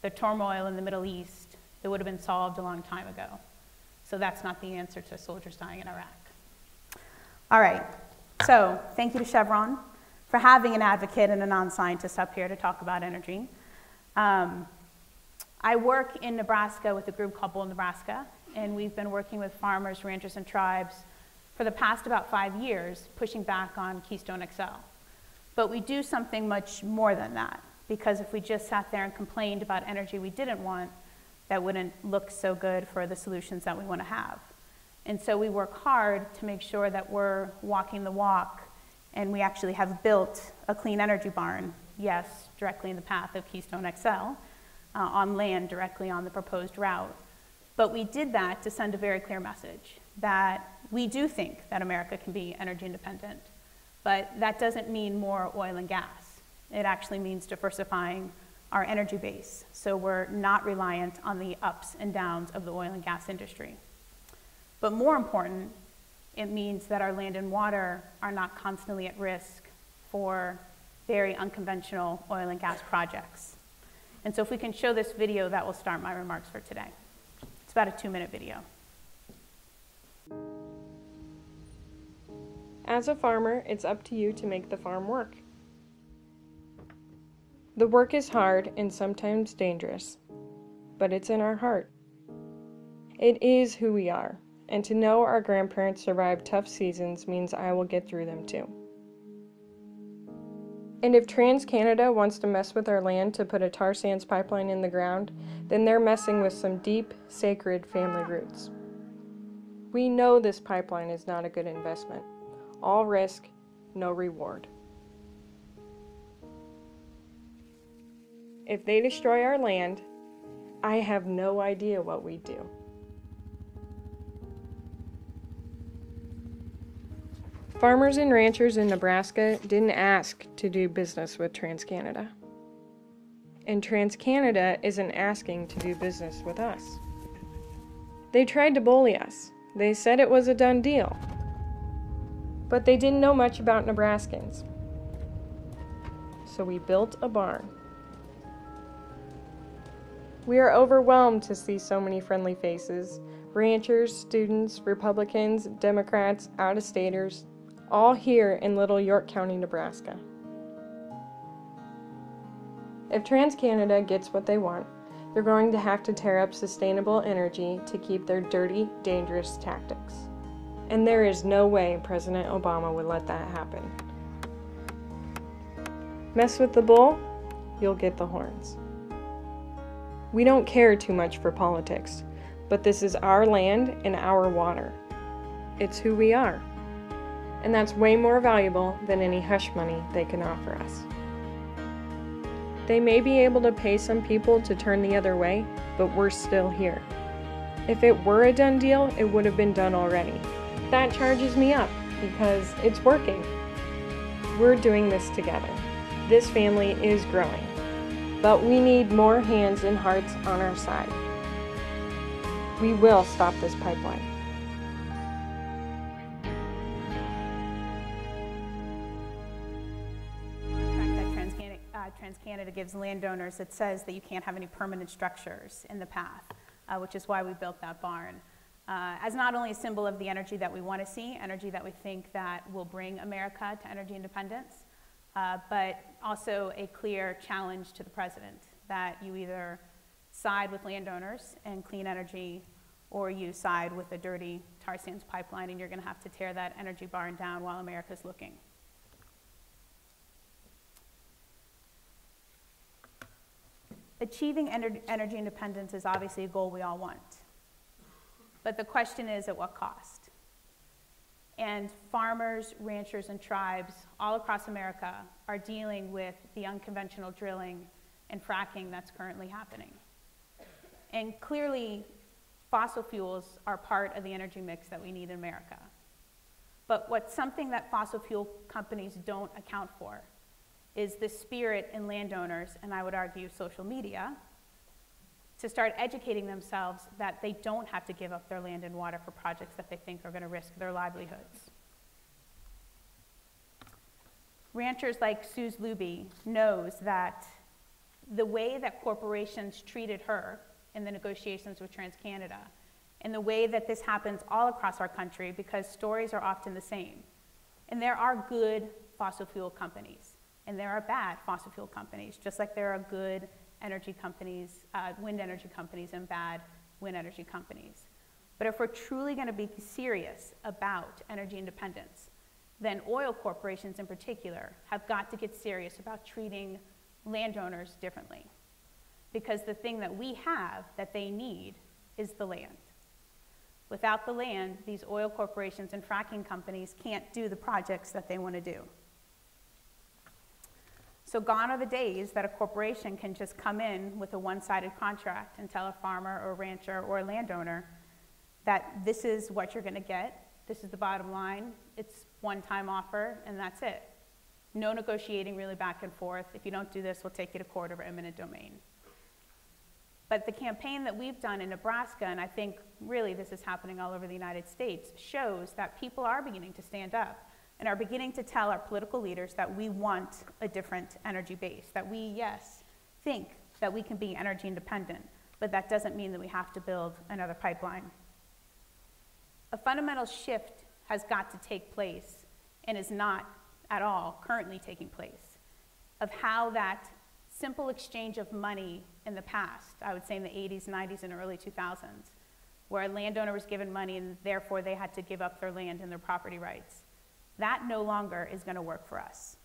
the turmoil in the Middle East, it would have been solved a long time ago. So that's not the answer to soldiers dying in Iraq. All right, so thank you to Chevron for having an advocate and a non-scientist up here to talk about energy. I work in Nebraska with a group called Nebraska, and we've been working with farmers, ranchers, and tribes for the past about 5 years pushing back on Keystone XL. But we do something much more than that, because if we just sat there and complained about energy we didn't want, that wouldn't look so good for the solutions that we want to have. And so we work hard to make sure that we're walking the walk, and we actually have built a clean energy barn, yes, directly in the path of Keystone XL, on land directly on the proposed route. But we did that to send a very clear message that we do think that America can be energy independent, but that doesn't mean more oil and gas. It actually means diversifying our energy base, so we're not reliant on the ups and downs of the oil and gas industry. But more important, it means that our land and water are not constantly at risk for very unconventional oil and gas projects. And so if we can show this video, that will start my remarks for today. It's about a 2-minute video. As a farmer, it's up to you to make the farm work. The work is hard and sometimes dangerous, but it's in our heart. It is who we are, and to know our grandparents survived tough seasons means I will get through them too. And if TransCanada wants to mess with our land to put a tar sands pipeline in the ground, then they're messing with some deep, sacred family roots. We know this pipeline is not a good investment. All risk, no reward. If they destroy our land, I have no idea what we'd do. Farmers and ranchers in Nebraska didn't ask to do business with TransCanada. And TransCanada isn't asking to do business with us. They tried to bully us. They said it was a done deal. But they didn't know much about Nebraskans. So we built a barn. We are overwhelmed to see so many friendly faces, ranchers, students, Republicans, Democrats, out-of-staters, all here in little York County, Nebraska. If TransCanada gets what they want, they're going to have to tear up sustainable energy to keep their dirty, dangerous tactics. And there is no way President Obama would let that happen. Mess with the bull, you'll get the horns. We don't care too much for politics, but this is our land and our water. It's who we are. And that's way more valuable than any hush money they can offer us. They may be able to pay some people to turn the other way, but we're still here. If it were a done deal, it would have been done already. That charges me up because it's working. We're doing this together. This family is growing, but we need more hands and hearts on our side. We will stop this pipeline. TransCanada gives landowners, it says that you can't have any permanent structures in the path, which is why we built that barn. As not only a symbol of the energy that we want to see, energy that we think that will bring America to energy independence, but also a clear challenge to the president that you either side with landowners and clean energy, or you side with a dirty tar sands pipeline, and you're going to have to tear that energy barn down while America's looking. Achieving energy independence is obviously a goal we all want. But the question is, at what cost? And farmers, ranchers, and tribes all across America are dealing with the unconventional drilling and fracking that's currently happening. And clearly, fossil fuels are part of the energy mix that we need in America. But what's something that fossil fuel companies don't account for is the spirit in landowners, and I would argue social media, to start educating themselves that they don't have to give up their land and water for projects that they think are going to risk their livelihoods. Ranchers like Suze Luby knows that the way that corporations treated her in the negotiations with TransCanada, and the way that this happens all across our country, because stories are often the same. And there are good fossil fuel companies, and there are bad fossil fuel companies, just like there are good energy companies, wind energy companies, and bad wind energy companies. But if we're truly going to be serious about energy independence, then oil corporations in particular have got to get serious about treating landowners differently. Because the thing that we have that they need is the land. Without the land, these oil corporations and fracking companies can't do the projects that they want to do. So gone are the days that a corporation can just come in with a one-sided contract and tell a farmer or a rancher or a landowner that this is what you're going to get, this is the bottom line, it's one-time offer, and that's it. No negotiating really back and forth. If you don't do this, we'll take you to court over eminent domain. But the campaign that we've done in Nebraska, and I think really this is happening all over the United States, shows that people are beginning to stand up and are beginning to tell our political leaders that we want a different energy base, that we, yes, think that we can be energy independent, but that doesn't mean that we have to build another pipeline. A fundamental shift has got to take place, and is not at all currently taking place, of how that simple exchange of money in the past, I would say in the 80s, 90s, and early 2000s, where a landowner was given money and therefore they had to give up their land and their property rights. That no longer is going to work for us,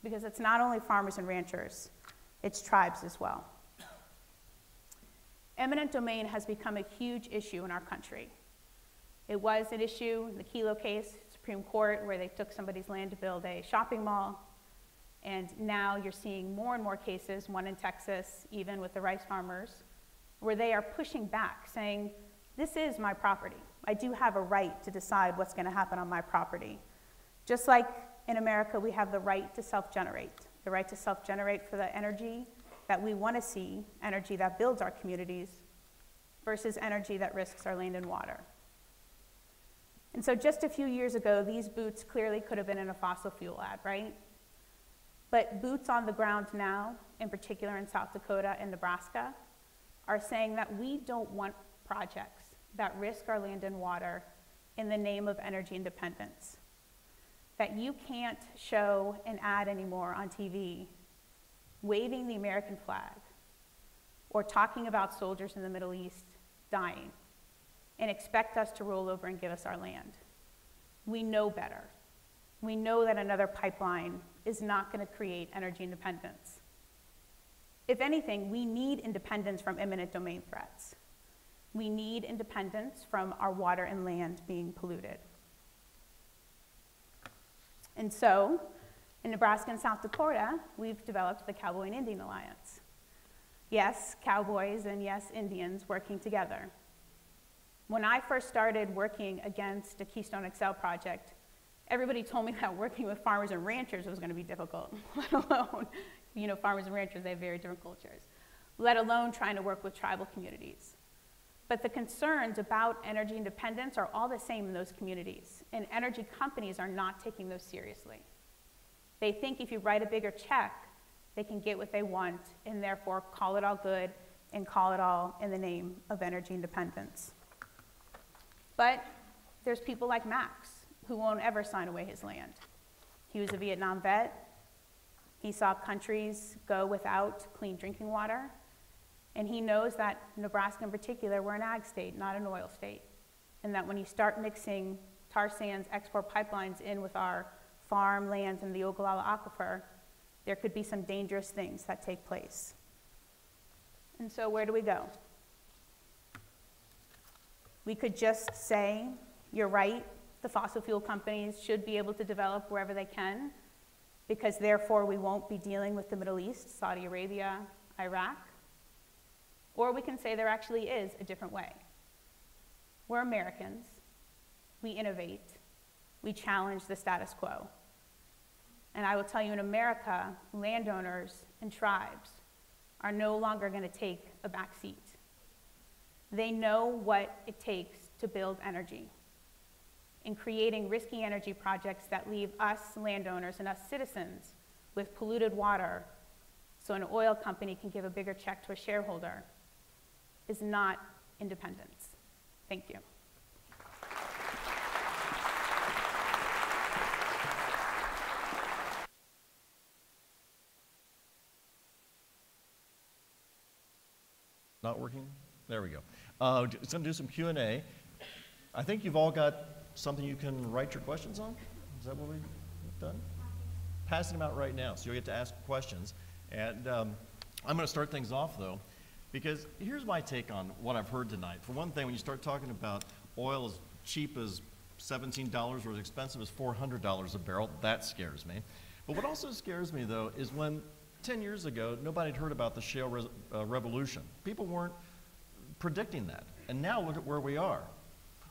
because it's not only farmers and ranchers, it's tribes as well. Eminent domain has become a huge issue in our country. It was an issue in the Kelo case, Supreme Court, where they took somebody's land to build a shopping mall. And now you're seeing more and more cases, one in Texas, even with the rice farmers, where they are pushing back, saying, this is my property. I do have a right to decide what's going to happen on my property. Just like in America, we have the right to self-generate, the right to self-generate for the energy that we want to see, energy that builds our communities, versus energy that risks our land and water. And so just a few years ago, these boots clearly could have been in a fossil fuel ad, right? But boots on the ground now, in particular in South Dakota and Nebraska, are saying that we don't want projects that risk our land and water in the name of energy independence. That you can't show an ad anymore on TV waving the American flag or talking about soldiers in the Middle East dying and expect us to roll over and give us our land. We know better. We know that another pipeline is not going to create energy independence. If anything, we need independence from eminent domain threats. We need independence from our water and land being polluted. And so, in Nebraska and South Dakota, we've developed the Cowboy and Indian Alliance. Yes, cowboys and yes, Indians working together. When I first started working against the Keystone XL project, everybody told me that working with farmers and ranchers was going to be difficult, let alone, farmers and ranchers, they have very different cultures, let alone trying to work with tribal communities. But the concerns about energy independence are all the same in those communities, and energy companies are not taking those seriously. They think if you write a bigger check, they can get what they want, and therefore call it all good and call it all in the name of energy independence. But there's people like Max, who won't ever sign away his land. He was a Vietnam vet. He saw countries go without clean drinking water. And he knows that Nebraska in particular, we're an ag state, not an oil state. And that when you start mixing tar sands export pipelines in with our farm lands and the Ogallala Aquifer, there could be some dangerous things that take place. And so where do we go? We could just say, you're right, the fossil fuel companies should be able to develop wherever they can, because therefore we won't be dealing with the Middle East, Saudi Arabia, Iraq. Or we can say there actually is a different way. We're Americans. We innovate. We challenge the status quo. And I will tell you, in America, landowners and tribes are no longer going to take a back seat. They know what it takes to build energy. In creating risky energy projects that leave us landowners and us citizens with polluted water so an oil company can give a bigger check to a shareholder is not independence. Thank you. Not working? There we go. Just going to do some Q&A. I think you've all got something you can write your questions on. Is that what we've done? Passing them out right now, so you'll get to ask questions. And I'm going to start things off, though, because here's my take on what I've heard tonight. For one thing, when you start talking about oil as cheap as $17 or as expensive as $400 a barrel, that scares me. But what also scares me, though, is when 10 years ago, nobody had heard about the shale revolution. People weren't predicting that. And now look at where we are,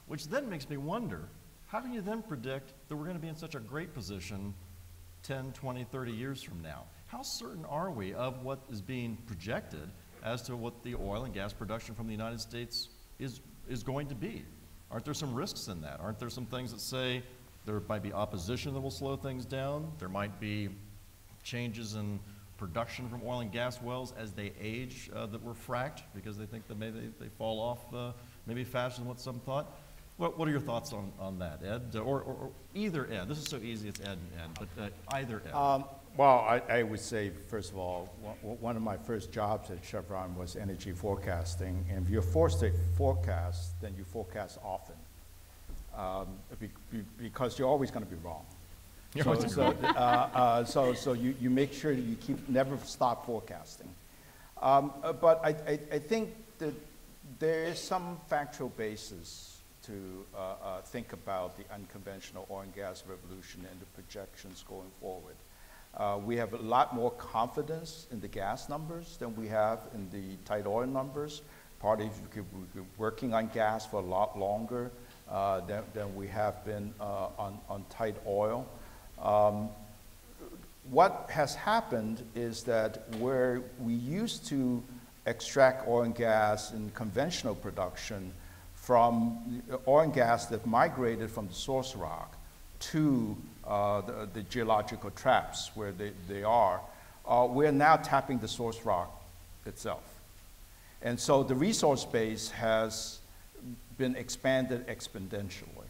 which then makes me wonder, how can you then predict that we're going to be in such a great position 10, 20, 30 years from now? How certain are we of what is being projected as to what the oil and gas production from the United States is going to be? Aren't there some risks in that? Aren't there some things that say there might be opposition that will slow things down? There might be changes in production from oil and gas wells as they age that were fracked because they think that maybe they fall off maybe faster than what some thought. What are your thoughts on that, Ed? Or either Ed. This is so easy, it's Ed and Ed, but either Ed. Well, I would say, first of all, one of my first jobs at Chevron was energy forecasting. And if you're forced to forecast, then you forecast often because you're always going to be wrong. So you make sure that you never stop forecasting. But I think that there is some factual basis to think about the unconventional oil and gas revolution and the projections going forward. We have a lot more confidence in the gas numbers than we have in the tight oil numbers. Partly we've been working on gas for a lot longer than we have been on tight oil. What has happened is that where we used to extract oil and gas in conventional production from oil and gas that migrated from the source rock to the geological traps where they are, we're now tapping the source rock itself. And so the resource base has been expanded exponentially.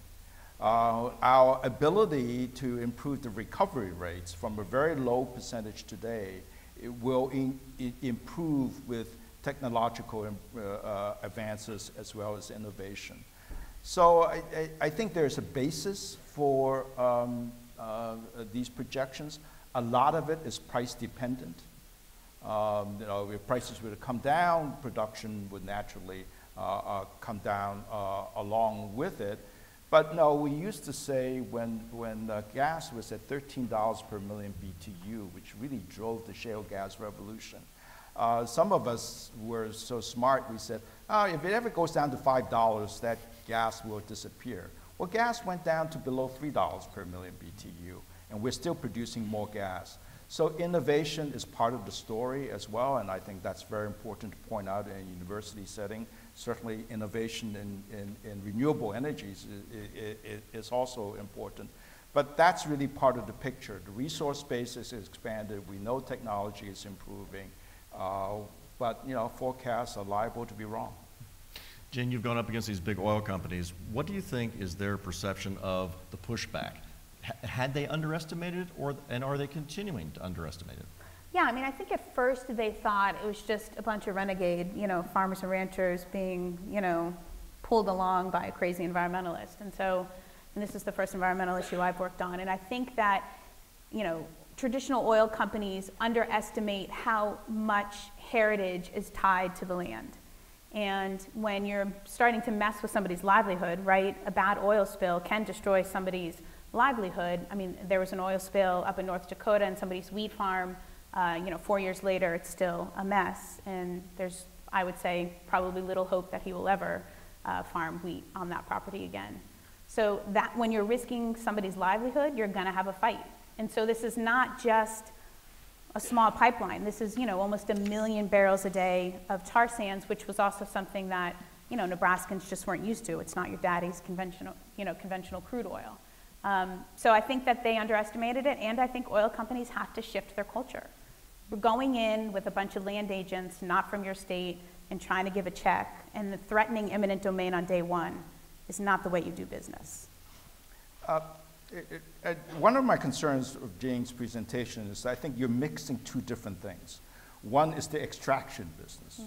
Our ability to improve the recovery rates from a very low percentage today, it will improve with technological advances as well as innovation. So I think there's a basis for these projections. A lot of it is price dependent. If prices were to come down, production would naturally come down along with it. But no, we used to say when gas was at $13 per million BTU, which really drove the shale gas revolution, some of us were so smart, we said, oh, if it ever goes down to $5, that gas will disappear. Well, gas went down to below $3 per million BTU, and we're still producing more gas. So innovation is part of the story as well, and I think that's very important to point out in a university setting. Certainly innovation in renewable energies is also important. But that's really part of the picture. The resource base is expanded. We know technology is improving. But forecasts are liable to be wrong. Jen, you've gone up against these big oil companies. What do you think is their perception of the pushback? Had they underestimated it, and are they continuing to underestimate it? Yeah, I mean, I think at first they thought it was just a bunch of renegade, farmers and ranchers being, pulled along by a crazy environmentalist. And this is the first environmental issue I've worked on. And I think that, traditional oil companies underestimate how much heritage is tied to the land. And when you're starting to mess with somebody's livelihood, right, a bad oil spill can destroy somebody's livelihood. I mean, there was an oil spill up in North Dakota in somebody's wheat farm. 4 years later, it's still a mess. And there's, I would say, probably little hope that he will ever farm wheat on that property again. So that when you're risking somebody's livelihood, you're going to have a fight. And so this is not just a small pipeline. This is, almost 1 million barrels a day of tar sands, which was also something that, Nebraskans just weren't used to. It's not your daddy's conventional crude oil. So I think that they underestimated it, and I think oil companies have to shift their culture. We're going in with a bunch of land agents, not from your state, and trying to give a check, and the threatening eminent domain on day one is not the way you do business. One of my concerns of Jane's presentation is I think you're mixing two different things. One is the extraction business.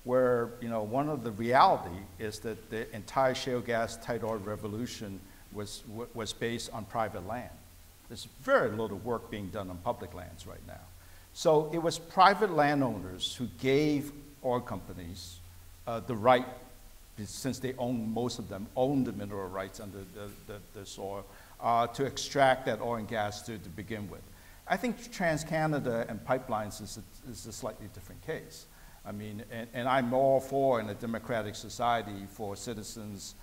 where, you know, one of the reality is that the entire shale gas tight oil revolution was based on private land. There's very little work being done on public lands right now. So it was private landowners who gave oil companies the right, since they own, most of them own the mineral rights under the soil, to extract that oil and gas to begin with. I think TransCanada and pipelines is a slightly different case. I mean, and I'm all for, in a democratic society, for citizens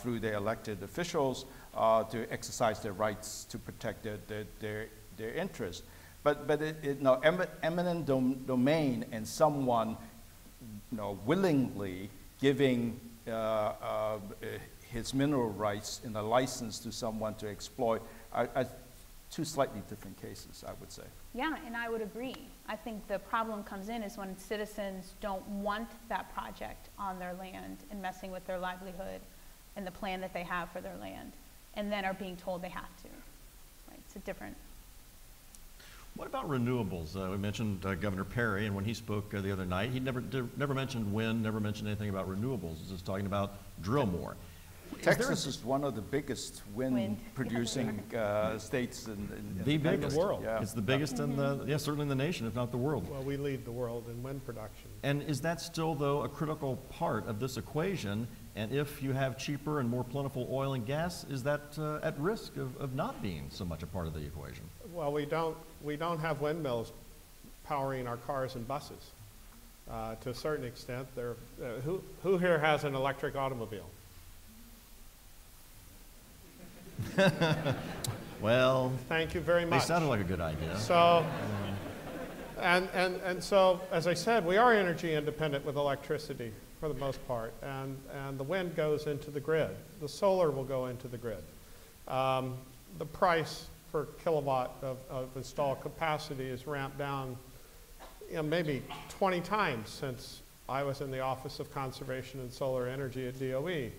through their elected officials to exercise their rights to protect their interests. But no, eminent domain and someone, you know, willingly giving his mineral rights in a license to someone to exploit are two slightly different cases, I would say. Yeah, and I would agree. I think the problem comes in is when citizens don't want that project on their land and messing with their livelihood and the plan that they have for their land, and then are being told they have to. Right? It's a different. What about renewables? We mentioned Governor Perry, and when he spoke the other night, he never mentioned wind, never mentioned anything about renewables. He was just talking about drill more. Texas is one of the biggest wind producing states in the biggest. world. Yeah. It's the biggest in the, yeah, certainly in the nation, if not the world. Well, we lead the world in wind production. And is that still, though, a critical part of this equation? And if you have cheaper and more plentiful oil and gas, is that at risk of not being so much a part of the equation? Well, we don't have windmills powering our cars and buses. To a certain extent, who here has an electric automobile? Well, thank you very much. They sounded like a good idea. So, and so, as I said, we are energy independent with electricity for the most part, and the wind goes into the grid. The solar will go into the grid. The price per kilowatt of installed capacity is ramped down, you know, maybe 20 times since I was in the Office of Conservation and Solar Energy at DOE.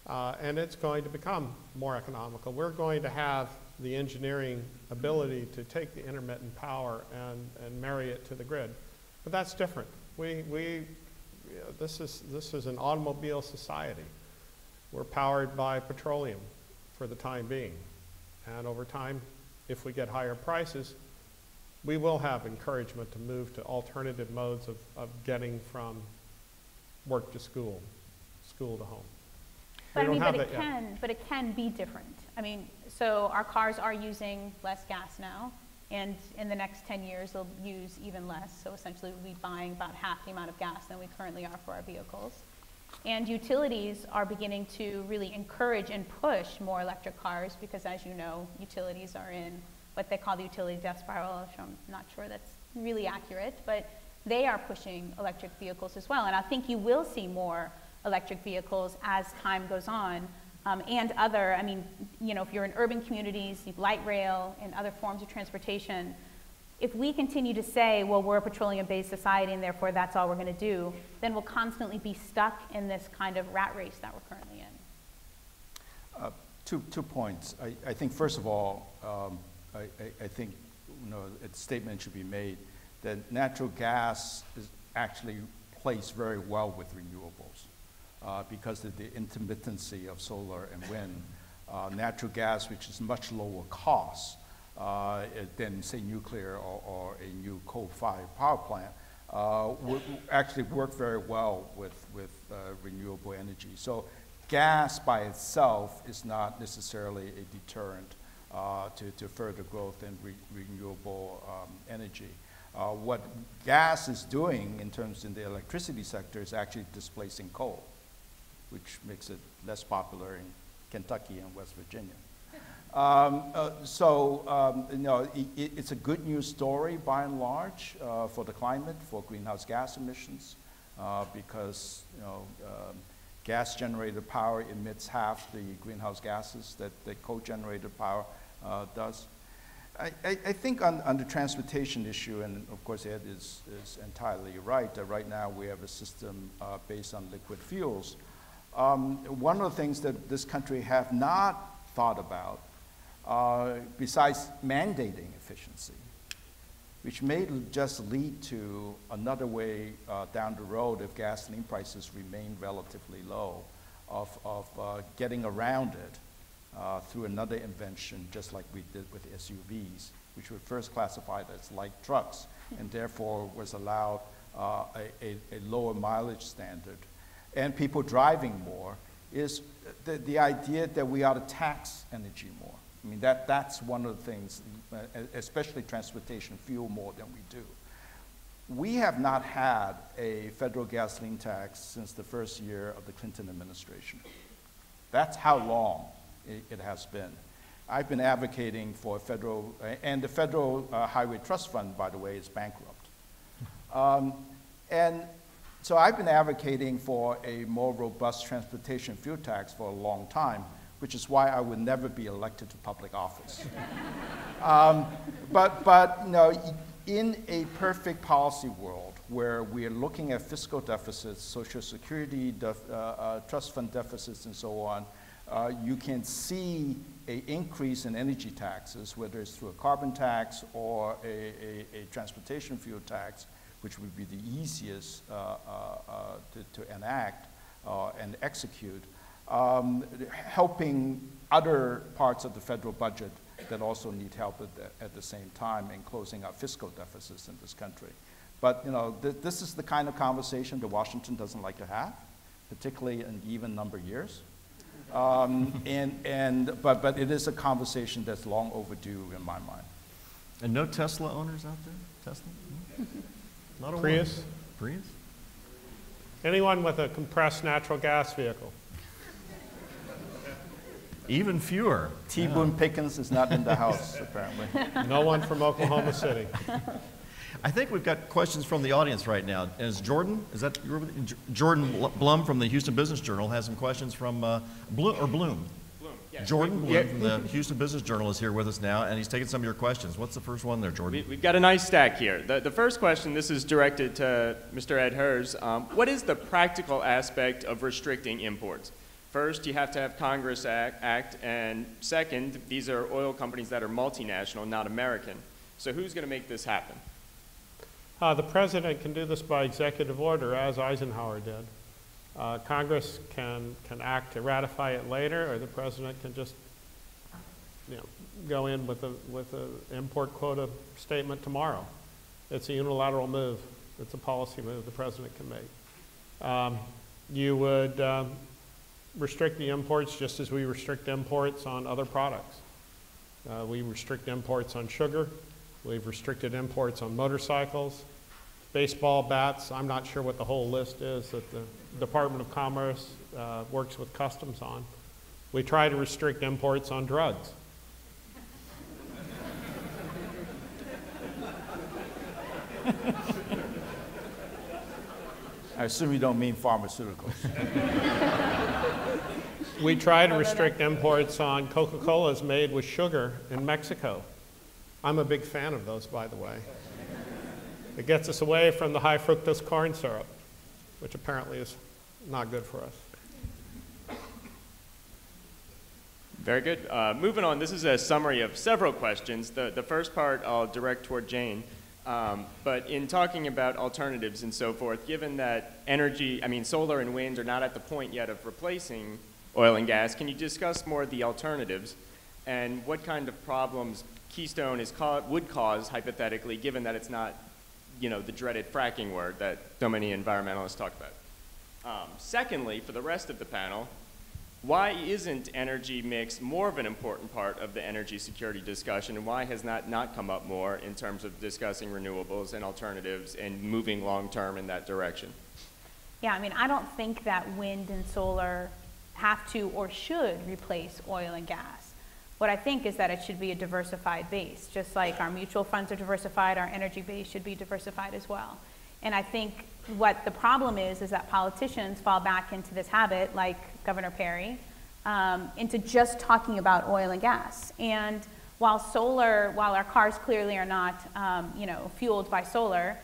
And it's going to become more economical. We're going to have the engineering ability to take the intermittent power and marry it to the grid. But that's different. This is an automobile society. We're powered by petroleum for the time being. And over time, if we get higher prices, we will have encouragement to move to alternative modes of getting from work to school, school to home. But I mean, but it can be different. I mean, so our cars are using less gas now, and in the next 10 years, they'll use even less. So essentially, we'll be buying about half the amount of gas than we currently are for our vehicles. And utilities are beginning to really encourage and push more electric cars because, as you know, utilities are in what they call the utility death spiral, which I'm not sure that's really accurate, but they are pushing electric vehicles as well. And I think you will see more electric vehicles as time goes on, and other, I mean, you know, if you're in urban communities, light rail and other forms of transportation, if we continue to say, well, we're a petroleum-based society and therefore that's all we're going to do, then we'll constantly be stuck in this kind of rat race that we're currently in. Two points. I think, first of all, I think, you know, a statement should be made that natural gas is actually plays very well with renewables. Because of the intermittency of solar and wind. Natural gas, which is much lower cost than, say, nuclear or a new coal-fired power plant, would actually work very well with renewable energy. So gas by itself is not necessarily a deterrent to further growth in renewable energy. What gas is doing in terms in the electricity sector is actually displacing coal, which makes it less popular in Kentucky and West Virginia. You know, it's a good news story by and large for the climate, for greenhouse gas emissions, because, you know, gas-generated power emits half the greenhouse gases that coal-generated power does. I think on the transportation issue, and of course Ed is entirely right, that right now we have a system based on liquid fuels. One of the things that this country have not thought about, besides mandating efficiency, which may just lead to another way down the road if gasoline prices remain relatively low of getting around it through another invention, just like we did with SUVs, which were first classified as light trucks and therefore was allowed a lower mileage standard. And people driving more is the idea that we ought to tax energy more. I mean, that's one of the things, especially transportation fuel more than we do. We have not had a federal gasoline tax since the first year of the Clinton administration. That's how long it has been. I've been advocating for a federal, and the Federal Highway Trust Fund, by the way, is bankrupt. And so I've been advocating for a more robust transportation fuel tax for a long time, which is why I would never be elected to public office. But you know, in a perfect policy world where we are looking at fiscal deficits, Social Security, trust fund deficits, and so on, you can see an increase in energy taxes, whether it's through a carbon tax or a transportation fuel tax, which would be the easiest to enact and execute, helping other parts of the federal budget that also need help at the same time in closing out fiscal deficits in this country. But you know, this is the kind of conversation that Washington doesn't like to have, particularly in even number years. But it is a conversation that's long overdue in my mind. And no Tesla owners out there? Tesla? Not a Prius? one. Prius? Anyone with a compressed natural gas vehicle? Even fewer. T. Boone Pickens is not in the house, apparently. No one from Oklahoma City. I think we've got questions from the audience right now. Is Jordan, is that Jordan Blum from the Houston Business Journal has some questions from Bloom? Bloom, yeah. Jordan Bloom from the Houston Business Journal is here with us now, and he's taking some of your questions. What's the first one there, Jordan? We've got a nice stack here. The first question, this is directed to Mr. Ed Hers. What is the practical aspect of restricting imports? First, you have to have Congress act, and second, these are oil companies that are multinational, not American. So who's going to make this happen? The president can do this by executive order, as Eisenhower did. Congress can act to ratify it later, or the president can just, you know, go in with an import quota statement tomorrow. It's a unilateral move. It's a policy move the president can make. You would restrict the imports just as we restrict imports on other products. We restrict imports on sugar. We've restricted imports on motorcycles, baseball bats. I'm not sure what the whole list is that the Department of Commerce works with Customs on. We try to restrict imports on drugs. I assume you don't mean pharmaceuticals. We try to restrict imports on Coca-Colas made with sugar in Mexico. I'm a big fan of those, by the way. It gets us away from the high fructose corn syrup, which apparently is not good for us. Very good. Moving on, this is a summary of several questions. The first part I'll direct toward Jane. But in talking about alternatives and so forth, given that solar and wind are not at the point yet of replacing oil and gas, can you discuss more of the alternatives and what kind of problems Keystone would cause, hypothetically, given that it's not, you know, the dreaded fracking word that so many environmentalists talk about? Secondly, for the rest of the panel, why isn't energy mix more of an important part of the energy security discussion, and why has that not come up more in terms of discussing renewables and alternatives and moving long-term in that direction? Yeah, I mean, I don't think that wind and solar have to or should replace oil and gas. What I think is that it should be a diversified base. Just like our mutual funds are diversified, our energy base should be diversified as well. And I think what the problem is that politicians fall back into this habit, like Governor Perry, into just talking about oil and gas. And while our cars clearly are not, fueled by solar,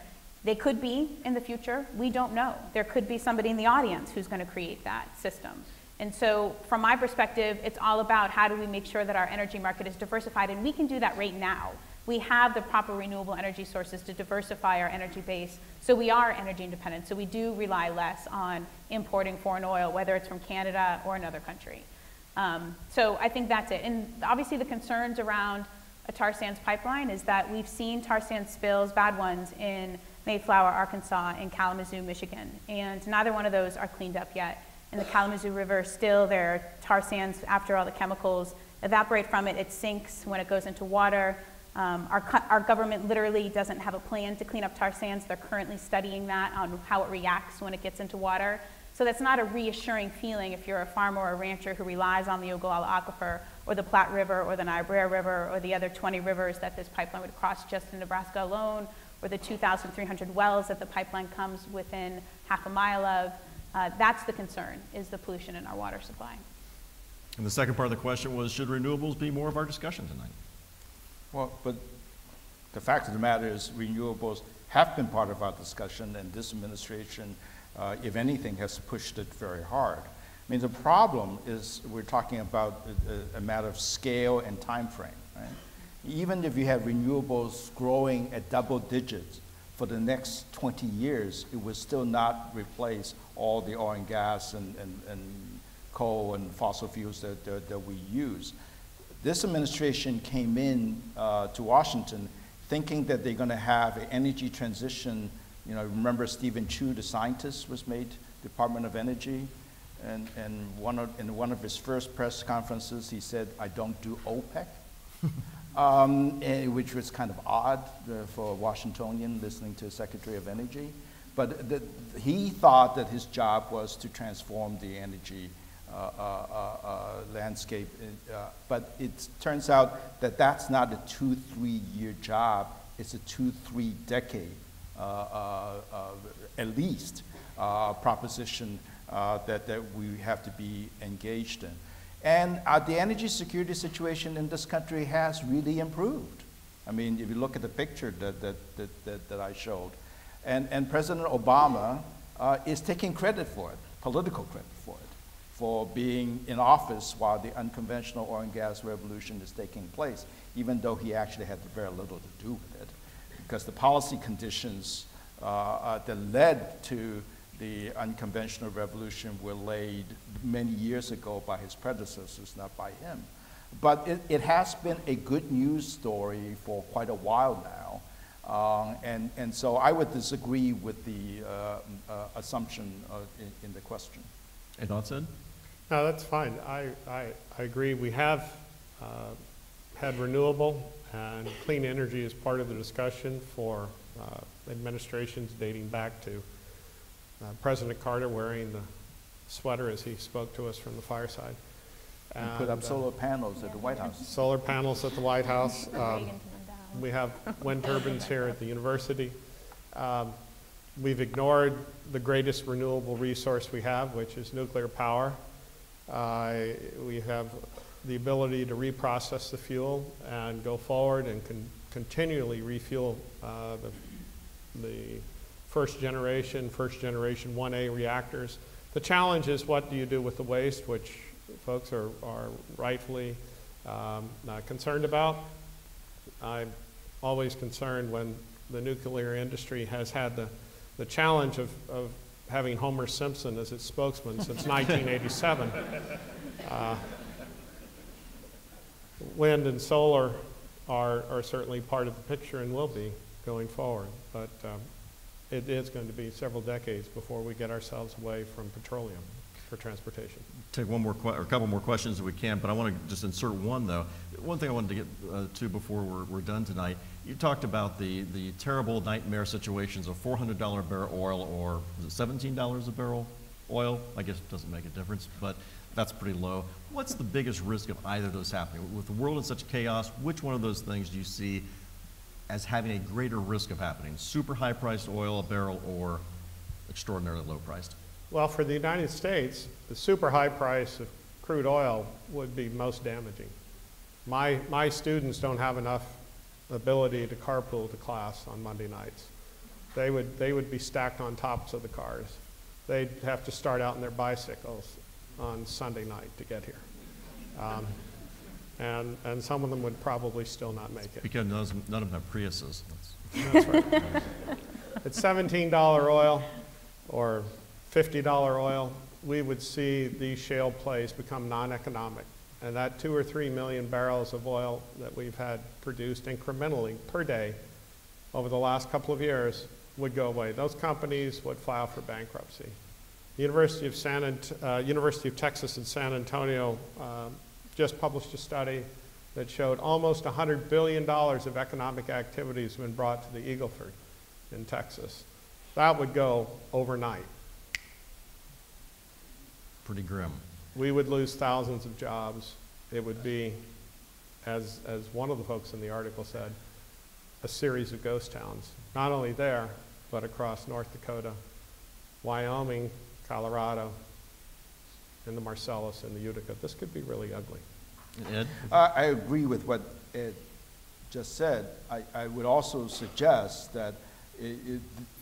they could be in the future. We don't know. There could be somebody in the audience who's going to create that system. And so from my perspective, it's all about how do we make sure that our energy market is diversified, and we can do that right now we have the proper renewable energy sources to diversify our energy base, so we are energy independent. So we do rely less on importing foreign oil, whether it's from Canada or another country. So I think that's it. And obviously the concerns around a tar sands pipeline is that we've seen tar sands spills, bad ones, in Mayflower, Arkansas, and Kalamazoo, Michigan. And neither one of those are cleaned up yet. In the Kalamazoo River, still there are tar sands after all the chemicals evaporate from it. It sinks when it goes into water. Our government literally doesn't have a plan to clean up tar sands. They're currently studying that on how it reacts when it gets into water. So that's not a reassuring feeling if you're a farmer or a rancher who relies on the Ogallala Aquifer or the Platte River or the Niobrara River or the other 20 rivers that this pipeline would cross just in Nebraska alone, or the 2,300 wells that the pipeline comes within half a mile of. That's the concern, is the pollution in our water supply. And the second part of the question was, should renewables be more of our discussion tonight? Well, but the fact of the matter is renewables have been part of our discussion, and this administration, if anything, has pushed it very hard. I mean, the problem is we're talking about a matter of scale and time frame, right? Even if you have renewables growing at double digits for the next 20 years, it will still not replace all the oil and gas and coal and fossil fuels that we use. This administration came in to Washington thinking that they're going to have an energy transition. You know, remember Stephen Chu, the scientist, was made Department of Energy, and in one of his first press conferences, he said, "I don't do OPEC," which was kind of odd for a Washingtonian listening to a Secretary of Energy. But he thought that his job was to transform the energy landscape. But it turns out that that's not a 2-3 year job. It's a 2-3 decade, at least, proposition that we have to be engaged in. And the energy security situation in this country has really improved. I mean, if you look at the picture that I showed, and President Obama is taking credit for it, political credit for it, for being in office while the unconventional oil and gas revolution is taking place, even though he actually had very little to do with it, because the policy conditions that led to the unconventional revolution were laid many years ago by his predecessors, not by him. But it has been a good news story for quite a while now. And so I would disagree with the assumption in the question. And thoughts, Ed? No, that's fine. I agree. We have had renewable and clean energy as part of the discussion for administrations dating back to President Carter wearing the sweater as he spoke to us from the fireside. And put up solar panels at the White House. Solar panels at the White House. We have wind turbines here at the university. We've ignored the greatest renewable resource we have, which is nuclear power. We have the ability to reprocess the fuel and go forward and continually refuel the first generation 1A reactors. The challenge is, what do you do with the waste, which folks are rightfully concerned about. I'm always concerned when the nuclear industry has had the challenge of having Homer Simpson as its spokesman since 1987. Wind and solar are certainly part of the picture and will be going forward, but it is going to be several decades before we get ourselves away from petroleum for transportation. Take one more or a couple more questions if we can, but I want to just insert one though. One thing I wanted to get to before we're done tonight. You talked about the terrible nightmare situations of $400 a barrel oil, or is it $17 a barrel oil? I guess it doesn't make a difference, but that's pretty low. What's the biggest risk of either of those happening? With the world in such chaos, which one of those things do you see as having a greater risk of happening? Super high priced oil a barrel or extraordinarily low priced? Well, for the United States, the super high price of crude oil would be most damaging. My students don't have enough ability to carpool to class on Monday nights. They would be stacked on tops of the cars. They'd have to start out in their bicycles on Sunday night to get here. and some of them would probably still not make it. Because none of them have Priuses. That's right. At $17 oil or $50 oil, we would see these shale plays become non-economic. And that 2 or 3 million barrels of oil that we've had produced incrementally per day over the last couple of years would go away. Those companies would file for bankruptcy. The University of Texas at San Antonio just published a study that showed almost $100 billion of economic activities have been brought to the Eagle Ford in Texas. That would go overnight. Pretty grim. We would lose thousands of jobs. It would be, as one of the folks in the article said, a series of ghost towns, not only there, but across North Dakota, Wyoming, Colorado, and the Marcellus and the Utica. This could be really ugly. Ed? I agree with what Ed just said. I would also suggest that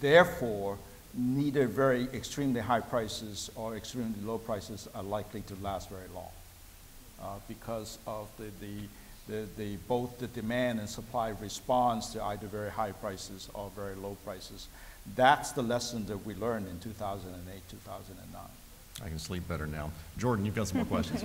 therefore, neither very extremely high prices or extremely low prices are likely to last very long because of both the demand and supply response to either very high prices or very low prices. That's the lesson that we learned in 2008, 2009. I can sleep better now. Jordan, you've got some more questions.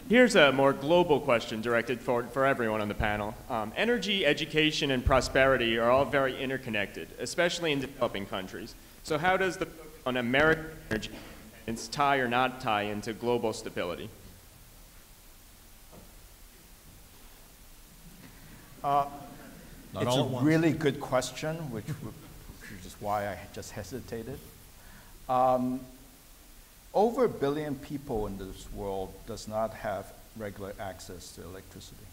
Here's a more global question directed for everyone on the panel. Energy, education, and prosperity are all very interconnected, especially in developing countries. So how does the focus on American energy independence tie or not tie into global stability? It's a really good question, which is why I just hesitated. Over 1 billion people in this world does not have regular access to electricity.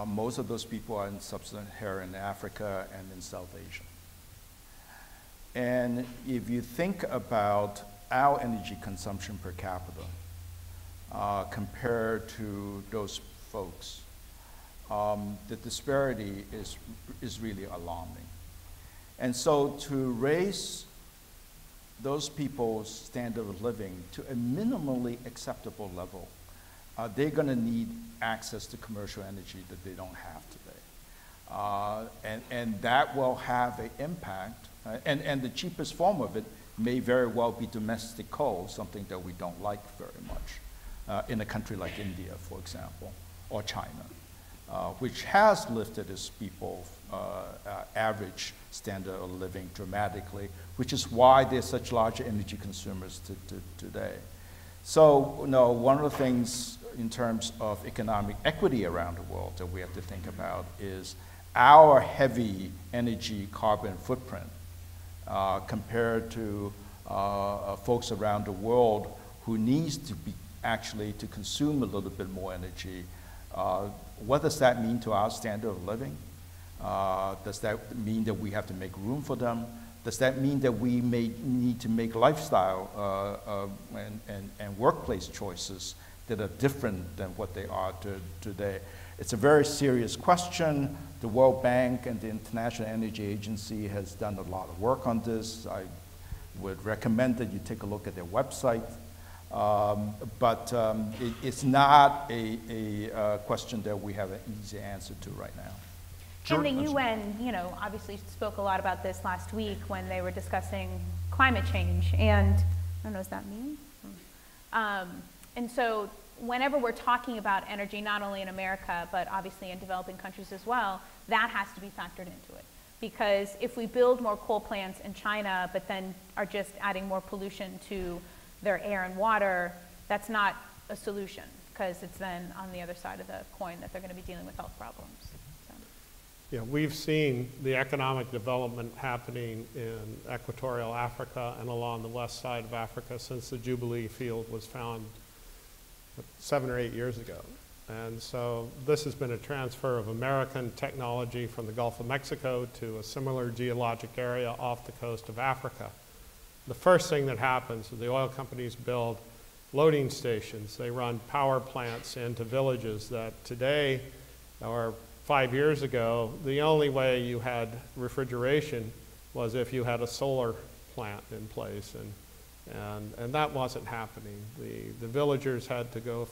Most of those people are in sub-Saharan Africa and in South Asia. And if you think about our energy consumption per capita compared to those folks, the disparity is really alarming. And so to raise those people's standard of living to a minimally acceptable level, they're going to need access to commercial energy that they don't have today. And that will have an impact, and the cheapest form of it may very well be domestic coal, something that we don't like very much, in a country like India, for example, or China, which has lifted its people's average standard of living dramatically, which is why they're such large energy consumers today. So, one of the things in terms of economic equity around the world that we have to think about is our heavy energy carbon footprint compared to folks around the world who needs to be actually to consume a little bit more energy. What does that mean to our standard of living? Does that mean that we have to make room for them? Does that mean that we may need to make lifestyle and workplace choices that are different than what they are today? It's a very serious question. The World Bank and the International Energy Agency has done a lot of work on this. I would recommend that you take a look at their website. But it's not a question that we have an easy answer to right now. And the UN, obviously spoke a lot about this last week when they were discussing climate change. And I don't know, does that mean? And so whenever we're talking about energy, not only in America, but obviously in developing countries as well, that has to be factored into it. Because if we build more coal plants in China, but then are just adding more pollution to their air and water, that's not a solution, because it's then on the other side of the coin that they're going to be dealing with health problems. So. Yeah, we've seen the economic development happening in equatorial Africa and along the west side of Africa since the Jubilee field was found 7 or 8 years ago. And so this has been a transfer of American technology from the Gulf of Mexico to a similar geologic area off the coast of Africa. The first thing that happens is the oil companies build loading stations. They run power plants into villages that today, or 5 years ago, the only way you had refrigeration was if you had a solar plant in place. And And that wasn't happening. The villagers had to go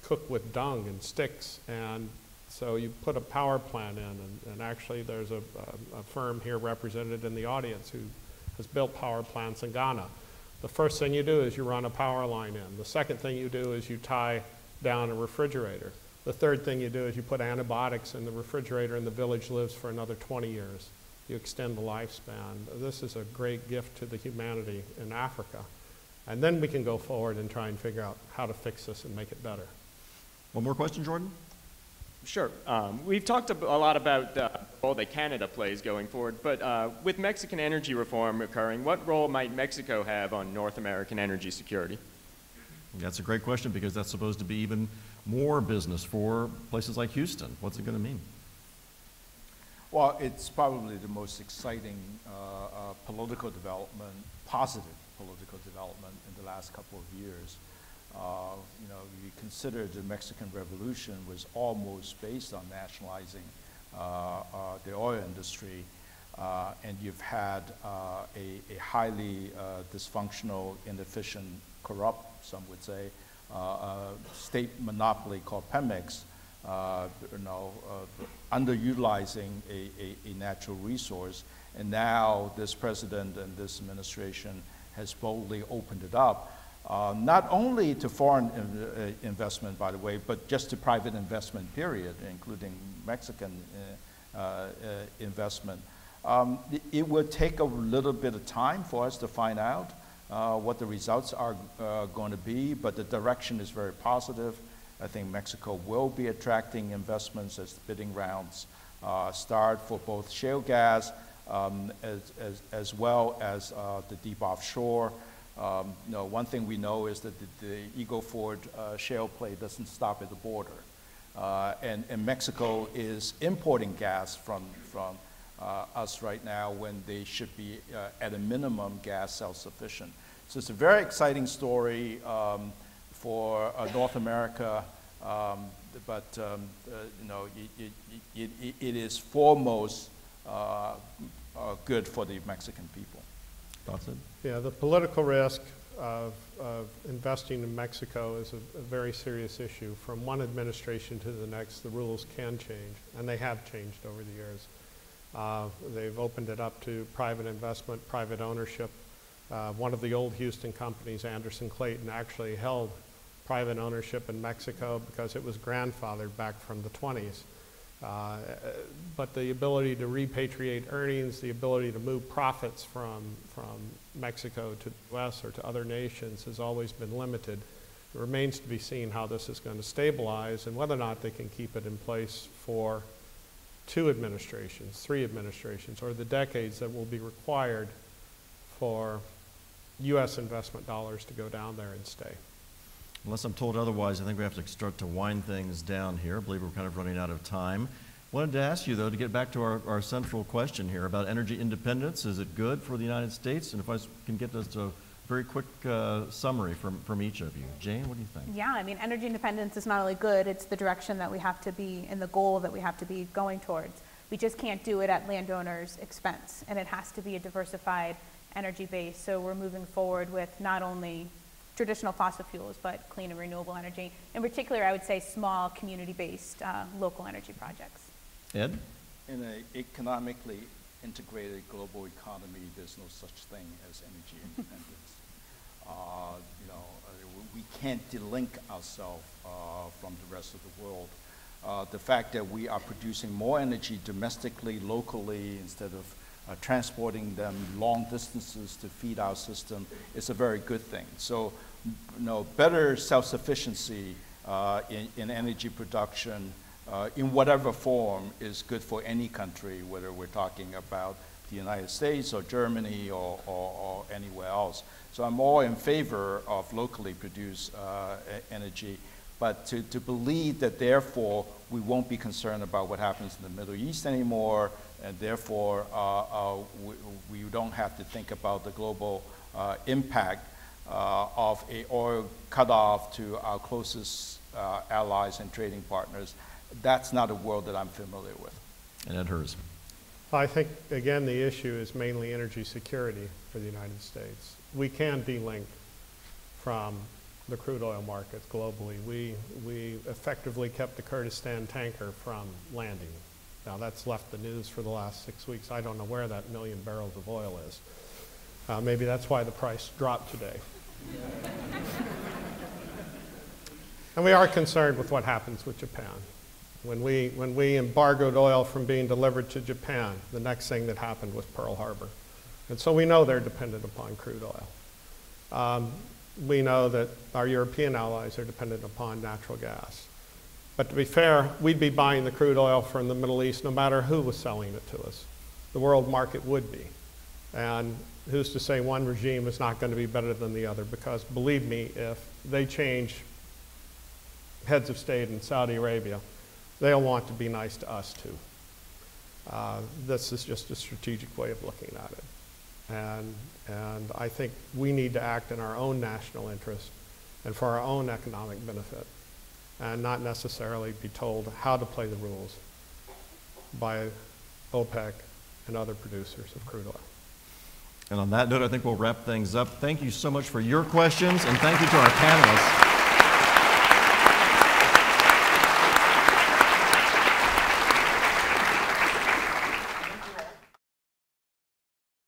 cook with dung and sticks, and so you put a power plant in, and actually there's a firm here represented in the audience who has built power plants in Ghana. The first thing you do is you run a power line in. The second thing you do is you tie down a refrigerator. The third thing you do is you put antibiotics in the refrigerator, and the village lives for another 20 years. You extend the lifespan. This is a great gift to the humanity in Africa. And then we can go forward and try and figure out how to fix this and make it better. One more question, Jordan? Sure. We've talked a lot about the role that Canada plays going forward, but with Mexican energy reform occurring, what role might Mexico have on North American energy security? That's a great question, because that's supposed to be even more business for places like Houston. What's it going to mean? Well, it's probably the most exciting political development, positive political development in the last couple of years. You know, you consider the Mexican Revolution was almost based on nationalizing the oil industry, and you've had a highly dysfunctional, inefficient, corrupt, some would say, state monopoly called Pemex, underutilizing a natural resource. And now this president and this administration has boldly opened it up, not only to foreign investment, by the way, but just to private investment, period, including Mexican investment. It will take a little bit of time for us to find out what the results are going to be, but the direction is very positive. I think Mexico will be attracting investments as the bidding rounds start for both shale gas as well as the deep offshore. One thing we know is that the Eagle Ford shale play doesn't stop at the border. And Mexico is importing gas from us right now when they should be, at a minimum, gas self-sufficient. So it's a very exciting story for North America, but it is foremost good for the Mexican people. Thoughts? Yeah, the political risk of investing in Mexico is a very serious issue. From one administration to the next, the rules can change, and they have changed over the years. They've opened it up to private investment, private ownership. One of the old Houston companies, Anderson Clayton, actually held private ownership in Mexico because it was grandfathered back from the 20s. But the ability to repatriate earnings, the ability to move profits from Mexico to the US or to other nations has always been limited. It remains to be seen how this is going to stabilize and whether or not they can keep it in place for 2 administrations, 3 administrations, or the decades that will be required for US investment dollars to go down there and stay. Unless I'm told otherwise, I think we have to start to wind things down here. I believe we're kind of running out of time. Wanted to ask you, though, to get back to our central question here about energy independence. Is it good for the United States? And if I can get just a very quick summary from each of you. Jane, what do you think? Yeah, I mean, energy independence is not only good, it's the direction that we have to be and the goal that we have to be going towards. We just can't do it at landowners' expense, and it has to be a diversified energy base. So we're moving forward with not only traditional fossil fuels, but clean and renewable energy. In particular, I would say small community-based local energy projects. Ed? In an economically integrated global economy, there's no such thing as energy independence. We can't delink ourselves from the rest of the world. The fact that we are producing more energy domestically, locally, instead of transporting them long distances to feed our system is a very good thing. So, better self-sufficiency in energy production in whatever form is good for any country, whether we're talking about the United States or Germany or anywhere else. So I'm all in favor of locally produced energy, but to believe that therefore we won't be concerned about what happens in the Middle East anymore, and therefore we don't have to think about the global impact of a oil cutoff to our closest allies and trading partners. That's not a world that I'm familiar with. And Ed Hers. I think, again, the issue is mainly energy security for the United States. we can delink from the crude oil markets globally. We effectively kept the Kurdistan tanker from landing. Now that's left the news for the last 6 weeks. I don't know where that 1 million barrels of oil is. Maybe that's why the price dropped today. And we are concerned with what happens with Japan. When we embargoed oil from being delivered to Japan, the next thing that happened was Pearl Harbor. And so we know they're dependent upon crude oil. We know that our European allies are dependent upon natural gas. But to be fair, we'd be buying the crude oil from the Middle East no matter who was selling it to us. The world market would be. And who's to say one regime is not going to be better than the other? Because believe me, if they change heads of state in Saudi Arabia, they'll want to be nice to us too. This is just a strategic way of looking at it. And I think we need to act in our own national interest and for our own economic benefit, and not necessarily be told how to play the rules by OPEC and other producers of crude oil. And on that note, I think we'll wrap things up. Thank you so much for your questions, and thank you to our panelists.